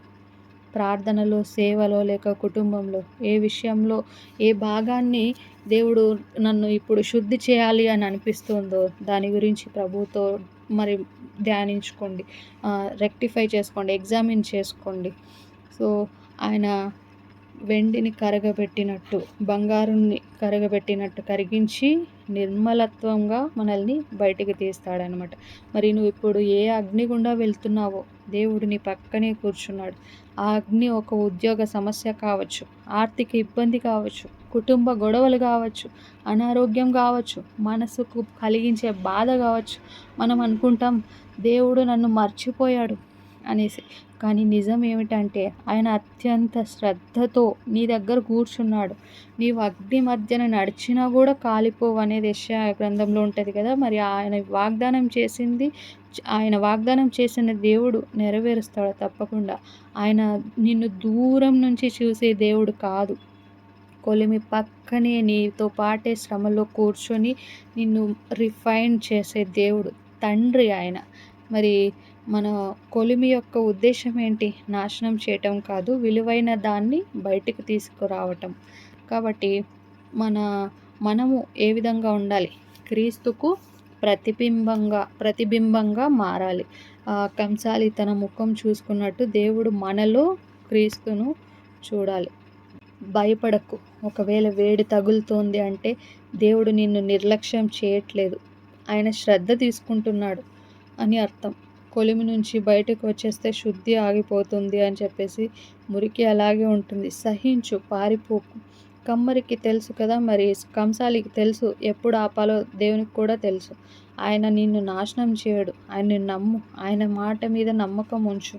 ప్రార్థనలో, సేవలో, లేక కుటుంబంలో ఏ విషయంలో ఏ భాగాన్ని దేవుడు నన్ను ఇప్పుడు శుద్ధి చేయాలి అని అనిపిస్తుందో దాని గురించి ప్రభువుతో మరి ధ్యానించుకోండి, రెక్టిఫై చేసుకోండి, ఎగ్జామిన్ చేసుకోండి. సో ఆయన వెండిని కరగబెట్టినట్టు, బంగారుని కరగబెట్టినట్టు కరిగించి నిర్మలత్వంగా మనల్ని బయటికి తీస్తాడనమాట. మరి నువ్వు ఇప్పుడు ఏ అగ్ని గుండా వెళ్తున్నావో దేవుడు నీ పక్కనే కూర్చున్నాడు. ఆ అగ్ని ఒక ఉద్యోగ సమస్య కావచ్చు, ఆర్థిక ఇబ్బంది కావచ్చు, కుటుంబ గొడవలు కావచ్చు, అనారోగ్యం కావచ్చు, మనసుకు కలిగించే బాధ కావచ్చు. మనం అనుకుంటాం దేవుడు నన్ను మర్చిపోయాడు అనేసి, కానీ నిజం ఏమిటంటే ఆయన అత్యంత శ్రద్ధతో నీ దగ్గర కూర్చున్నాడు. నీవు అగ్ని మధ్యన నడిచినా కూడా కాలిపోవు అనేది యెషయా గ్రంథంలో ఉంటుంది కదా. మరి ఆయన వాగ్దానం చేసిన దేవుడు నెరవేరుస్తాడు తప్పకుండా. ఆయన నిన్ను దూరం నుంచి చూసే దేవుడు కాదు, కొలిమి పక్కనే నీతో పాటే శ్రమలో కూర్చొని నిన్ను రిఫైన్ చేసే దేవుడు, తండ్రి ఆయన. మరి మన కొలిమి యొక్క ఉద్దేశం ఏంటి? నాశనం చేయటం కాదు, విలువైన దాన్ని బయటికి తీసుకురావటం. కాబట్టి మనము ఏ విధంగా ఉండాలి? క్రీస్తుకు ప్రతిబింబంగా మారాలి. కంసాలి తన ముఖం చూసుకున్నట్టు దేవుడు మనలో క్రీస్తును చూడాలి. భయపడకు. ఒకవేళ వేడి తగులుతోంది అంటే దేవుడు నిన్ను నిర్లక్ష్యం చేయట్లేదు, ఆయన శ్రద్ధ తీసుకుంటున్నాడు అని అర్థం. కొలిమి నుంచి బయటకు వచ్చేస్తే శుద్ధి ఆగిపోతుంది అని చెప్పేసి మురికి అలాగే ఉంటుంది. సహించు, పారిపోకు. కమ్మరికి తెలుసు కదా, మరి కంసాలికి తెలుసు ఎప్పుడు ఆపాలో దేవునికి కూడా తెలుసు. ఆయన నిన్ను నాశనం చేయడు. ఆయన్ని నమ్ము, ఆయన మాట మీద నమ్మకం ఉంచు.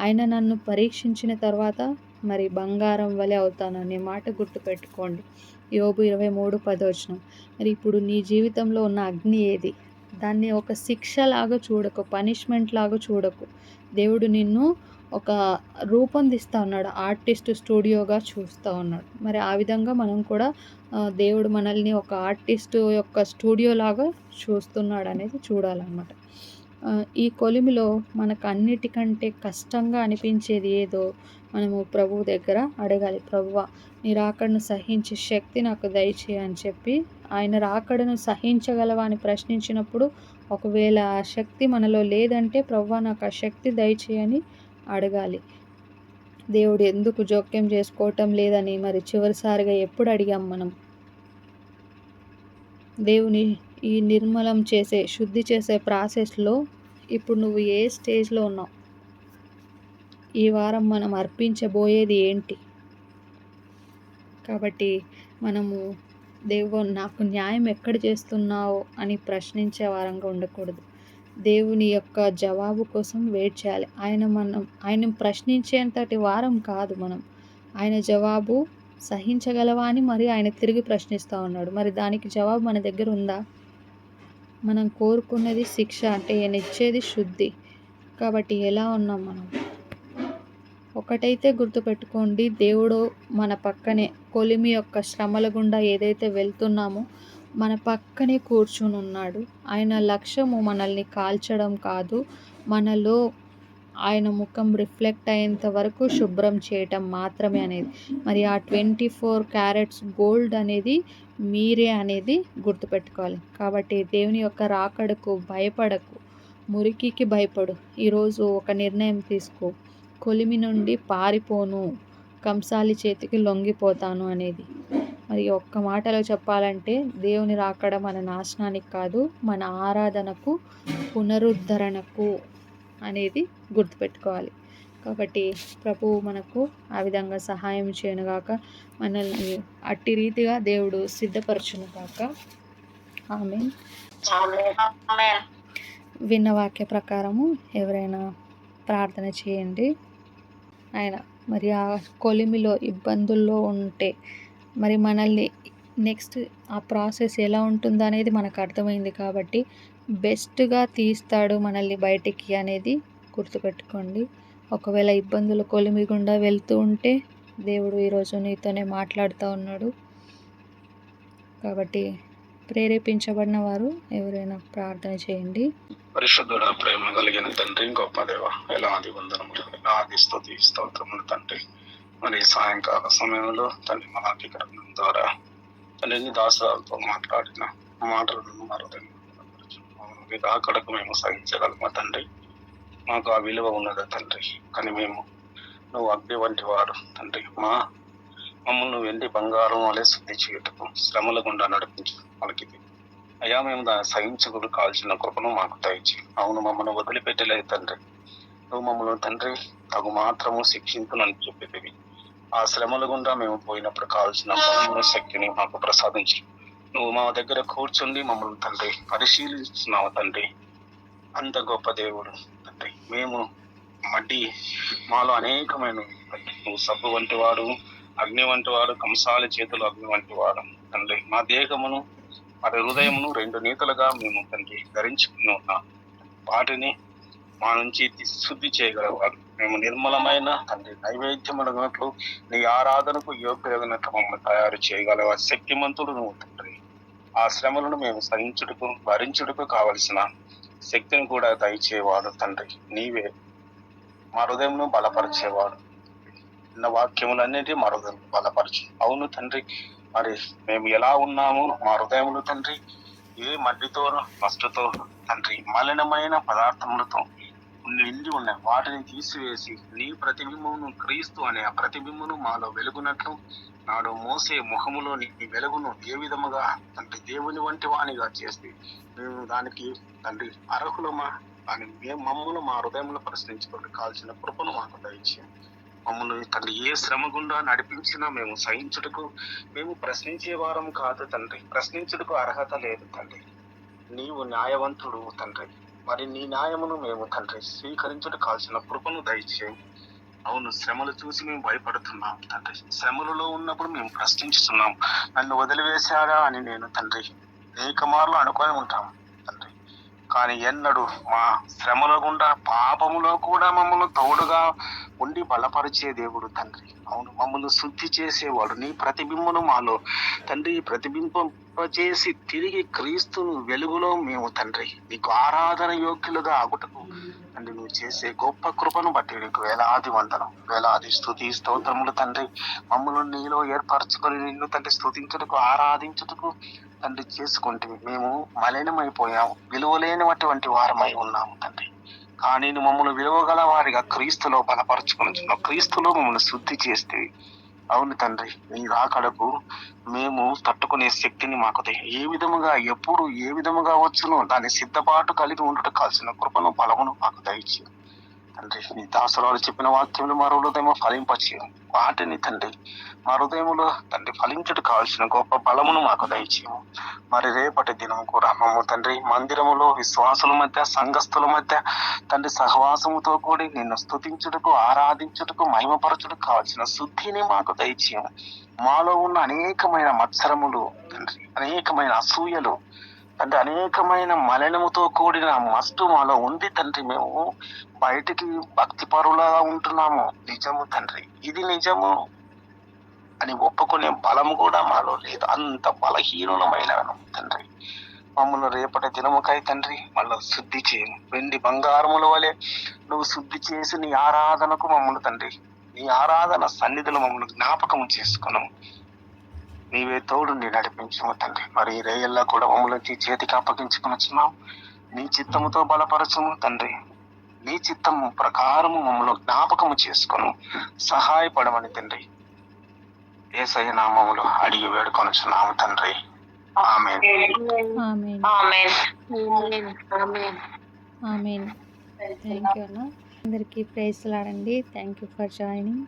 ఆయన నన్ను పరీక్షించిన తర్వాత మరి బంగారం వలె అవుతాననే మాట గుర్తుపెట్టుకోండి. యోబు 23:10. మరి ఇప్పుడు నీ జీవితంలో ఉన్న అగ్ని ఏది? దాన్ని ఒక శిక్షలాగా చూడకు, పనిష్మెంట్ లాగా చూడకు. దేవుడు నిన్ను ఒక రూపొందిస్తూ ఉన్నాడు, ఆర్టిస్ట్ స్టూడియోగా చూస్తూ ఉన్నాడు. మరి ఆ విధంగా మనం కూడా దేవుడు మనల్ని ఒక ఆర్టిస్ట్ యొక్క స్టూడియో లాగా చూస్తున్నాడు అనేది చూడాలన్నమాట. ఈ కొలిమిలో మనకు అన్నిటికంటే కష్టంగా అనిపించేది ఏదో మనము ప్రభువు దగ్గర అడగాలి. ప్రభువా నీ రాకడను సహించే శక్తి నాకు దయచేయి అని చెప్పి, ఆయన రాకడను సహించగలవా అని ప్రశ్నించినప్పుడు ఒకవేళ ఆ శక్తి మనలో లేదంటే ప్రభువా నాకు ఆ శక్తి దయచేయని అడగాలి. దేవుడు ఎందుకు జోక్యం చేసుకోవటం లేదని మరి చివరిసారిగా ఎప్పుడు అడిగాం మనం? దేవుని ఈ నిర్మలం చేసే, శుద్ధి చేసే ప్రాసెస్లో ఇప్పుడు నువ్వు ఏ స్టేజ్లో ఉన్నావు? ఈ వారం మనం అర్పించబోయేది ఏంటి? కాబట్టి మనము నాకు న్యాయం ఎక్కడ చేస్తున్నావు అని ప్రశ్నించే వారంగా ఉండకూడదు. దేవుని యొక్క జవాబు కోసం వెయిట్ చేయాలి. ఆయన ప్రశ్నించేంతటి వారం కాదు మనం. ఆయన జవాబు సహించగలవా అని మరి ఆయన తిరిగి ప్రశ్నిస్తూ ఉన్నాడు. మరి దానికి జవాబు మన దగ్గర ఉందా? మనం కోరుకున్నది శిక్ష, అంటే ఆయన ఇచ్చేది శుద్ధి. కాబట్టి ఎలా ఉన్నాం మనం? ఒకటైతే గుర్తుపెట్టుకోండి, దేవుడు మన పక్కనే, కొలిమి యొక్క శ్రమల గుండా ఏదైతే వెళ్తున్నామో మన పక్కనే కూర్చుని ఉన్నాడు. ఆయన లక్ష్యము మనల్ని కాల్చడం కాదు, మనలో ఆయన ముఖం రిఫ్లెక్ట్ అయ్యేంత వరకు శుభ్రం చేయటం మాత్రమే అనేది. మరి ఆ 24 క్యారెట్స్ గోల్డ్ అనేది మీరే అనేది గుర్తుపెట్టుకోవాలి. కాబట్టి దేవుని యొక్క రాకడకు భయపడకు, మురికికి భయపడు. ఈరోజు ఒక నిర్ణయం తీసుకో, కొలిమి నుండి పారిపోను, కంసాలి చేతికి లొంగిపోతాను అనేది. మరి ఒక్క మాటలో చెప్పాలంటే దేవుని రాకడ మన నాశనానికి కాదు, మన ఆరాధనకు, పునరుద్ధరణకు అనేది గుర్తుపెట్టుకోవాలి. కాబట్టి ప్రభువు మనకు ఆ విధంగా సహాయం చేయనుగాక, మనల్ని అట్టి రీతిగా దేవుడు సిద్ధపరచునుగాక. ఆమేన్. విన్న వాక్య ప్రకారము ఎవరైనా ప్రార్థన చేయండి. ఆయన మరి ఆ కొలిమిలో ఇబ్బందుల్లో ఉంటే మరి మనల్ని నెక్స్ట్ ఆ ప్రాసెస్ ఎలా ఉంటుందో అనేది మనకు అర్థమైంది. కాబట్టి బెస్ట్గా తీస్తాడు మనల్ని బయటికి అనేది గుర్తుపెట్టుకోండి. ఒకవేళ ఇబ్బందులు కొలిమి గుండా వెళ్తూ ఉంటే దేవుడు ఈరోజు నీతోనే మాట్లాడుతూ ఉన్నాడు. కాబట్టి ప్రేరేపించబడిన వారు ఎవరైనా ప్రార్థన చేయండి. పరిశుద్ధుడ, ప్రేమ కలిగిన తండ్రి, గొప్ప దేవ, ఎలాది వందనములు, ఎలాది స్తుతి స్తోత్రములు తండ్రి. మరి సాయంకాల సమయంలో తండ్రి మలాకి గ్రంథం ద్వారా తండ్రి దాసరాలతో మాట్లాడిన మాటలను మరొక రాకడకు మేము సహించగలమా తండ్రి? మాకు ఆ విలువ ఉన్నదా తండ్రి? కానీ నువ్వు అగ్ని వంటి వాడు తండ్రి. మమ్మల్ని వెండి బంగారం వలె శుద్ధి చేయటకు శ్రమల గుండా నడిపించు మనకి అయ్యా. మేము దాన్ని సహించుకుని కాల్చిన కృపను మాకు దయచి. అవును, మమ్మల్ని వదిలిపెట్టలేదు తండ్రి. నువ్వు మమ్మల్ని తండ్రి తగు మాత్రము శిక్షించునని చెప్పేవి. ఆ శ్రమల గుండా మేము పోయినప్పుడు కావాల్సిన బలమును, శక్తిని మాకు ప్రసాదించి నువ్వు మా దగ్గర కూర్చుండి మమ్మల్ని తండ్రి పరిశీలిస్తున్నావు తండ్రి. అంత గొప్ప దేవుడు తండ్రి. మేము మాలో అనేకమైన నువ్వు సబ్బు వంటి వాడు, అగ్ని వంటి వాడు, కంసాలి చేతులు అగ్ని వంటి వాడు తండ్రి. మా దేహమును మరి హృదయమును 2 నీతులుగా మేము తండ్రి ధరించుకుని ఉన్నాం. వాటిని మా నుంచి శుద్ధి చేయగలవాడు. మేము నిర్మలమైన తండ్రి నైవేద్యములన్నట్లు నీ ఆరాధనకు యోగ్యమైనట్లు మమ్మల్ని తయారు చేయగలవా శక్తిమంతుడు నువ్వు తండ్రి. ఆ శ్రమలను మేము సహించుటకు, భరించుటకు కావలసిన శక్తిని కూడా దయచేవాడు తండ్రి. నీవే మా హృదయంను బలపరిచేవాడు. చిన్న వాక్యములన్నిటి మా హృదయం బలపరచు. అవును తండ్రి, మరి మేము ఎలా ఉన్నాము, మా హృదయములు తండ్రి ఏ మట్టితో, మస్టుతో తండ్రి మలినమైన పదార్థములతో నిండి ఉన్నాయి. వాటిని తీసివేసి నీ ప్రతిబింబమును, క్రీస్తు అనే ఆ ప్రతిబింబమును మాలో వెలుగునట్లు నాడు మోసే ముఖములో నీ వెలుగును ఏ విధముగా తండ్రి దేవుని వంటి వాణిగా చేసి మేము దానికి తండ్రి అర్హులమా అని మమ్మల్ని మా హృదయంలో ప్రశ్నించుకొని కాల్చిన కృపను మాకు దయచేయండి. మమ్మల్ని తండ్రి ఏ శ్రమ గుండా నడిపించినా మేము సహించుటకు, మేము ప్రశ్నించే వారం కాదు తండ్రి. ప్రశ్నించుటకు అర్హత లేదు తండ్రి. నీవు న్యాయవంతుడు తండ్రి. మరి నీ న్యాయమును మేము తండ్రి స్వీకరించుట కాల్సిన కృపను దయచేయి. అవును, శ్రమలు చూసి మేము భయపడుతున్నాం తండ్రి. శ్రమలలో ఉన్నప్పుడు మేము ప్రశ్నించుతున్నాం, నన్ను వదిలివేశాడా అని నేను తండ్రి అనేక మార్లు అనుకొని ఉంటాం తండ్రి. కానీ ఎన్నడూ మా శ్రమల గుండా, పాపములో కూడా మమ్మల్ని తోడుగా ఉండి బలపరిచే దేవుడు తండ్రి. అవును, మమ్మల్ని శుద్ధి చేసేవాడు. నీ ప్రతిబింబను మాలో తండ్రి ప్రతిబింబింపచేసి తిరిగి క్రీస్తును వెలుగులో మేము తండ్రి నీకు ఆరాధన యోగ్యులుగా ఆగుటకు తండ్రి నువ్వు చేసే గొప్ప కృపను బట్టి నీకు వేలాది వందనం, వేలాది స్తుతి స్తోత్రములు తండ్రి. మమ్మల్ని నీలో ఏర్పరచుకొని నిన్ను తండ్రి స్తుతించుటకు, ఆరాధించుటకు తండ్రి చేసుకుంటే మేము మలినమైపోయాము, విలువలేనటువంటి వారమై ఉన్నాము తండ్రి. కానీ మమ్మల్ని విలువగల వారిగా క్రీస్తులో బలపరచుకుని క్రీస్తులో మమ్మల్ని శుద్ధి చేస్తే అవును తండ్రి నీ రాకడకు మేము తట్టుకునే శక్తిని మాకు ఏ విధముగా, ఎప్పుడు ఏ విధముగా వచ్చునో దాని సిద్ధపాటు కలిగి ఉండటం కాల్సిన కృపను, బలమును మాకు దయచేయండి. తండ్రి నీ దాసరాలు చెప్పిన వాక్యములు మా హృదయము ఫలింపచేయు. వాటిని తండ్రి మా హృదయములో తండ్రి ఫలించుట కావాల్సిన గొప్ప బలమును మాకు దయచేయము. మరి రేపటి దినం కూడా మమ్మ తండ్రి మందిరములో విశ్వాసుల మధ్య, సంఘస్థుల మధ్య తండ్రి సహవాసముతో కూడి నిన్ను స్తుతించుటకు, ఆరాధించుటకు, మహిమపరచుటకు కావాల్సిన శుద్ధిని మాకు దయచేయము. మాలో ఉన్న అనేకమైన మత్సరములు తండ్రి, అనేకమైన అసూయలు తండ్రి, అనేకమైన మలినముతో కూడిన మస్టు మాలో ఉంది తండ్రి. మేము బయటికి భక్తి పరులాగా ఉంటున్నాము, నిజము తండ్రి, ఇది నిజము అని ఒప్పుకునే బలము కూడా మాలో లేదు. అంత బలహీనులమైన తండ్రి మమ్మల్ని రేపటి దినముకై తండ్రి మళ్ళీ శుద్ధి చేయము. వెండి బంగారముల వలె నువ్వు శుద్ధి చేసి నీ ఆరాధనకు మమ్మల్ని తండ్రి, నీ ఆరాధన సన్నిధిలో మమ్మల్ని జ్ఞాపకం చేసుకున్నాము. నీవే తోడుండి నడిపించము తండ్రి. మరి ఈ రేయల్లా కూడా మమ్మల్ని చేతికి అప్పగించుకునిచున్నాం. నీ చిత్తముతో బలపరచము తండ్రి. నీ చిత్తము ప్రకారము మమ్మల్ని జ్ఞాపకము చేసుకును సహాయపడమని తండ్రి యేసయ్య నామములో అడిగి వేడుకొనుచున్నాము తండ్రి. ఆమేన్. ఆమేన్. ఆమేన్. ఆమేన్. ఆమేన్. థ్యాంక్ యూ అన్న. అందరికీ ప్రైజ్ లాడండి. Thank you for joining.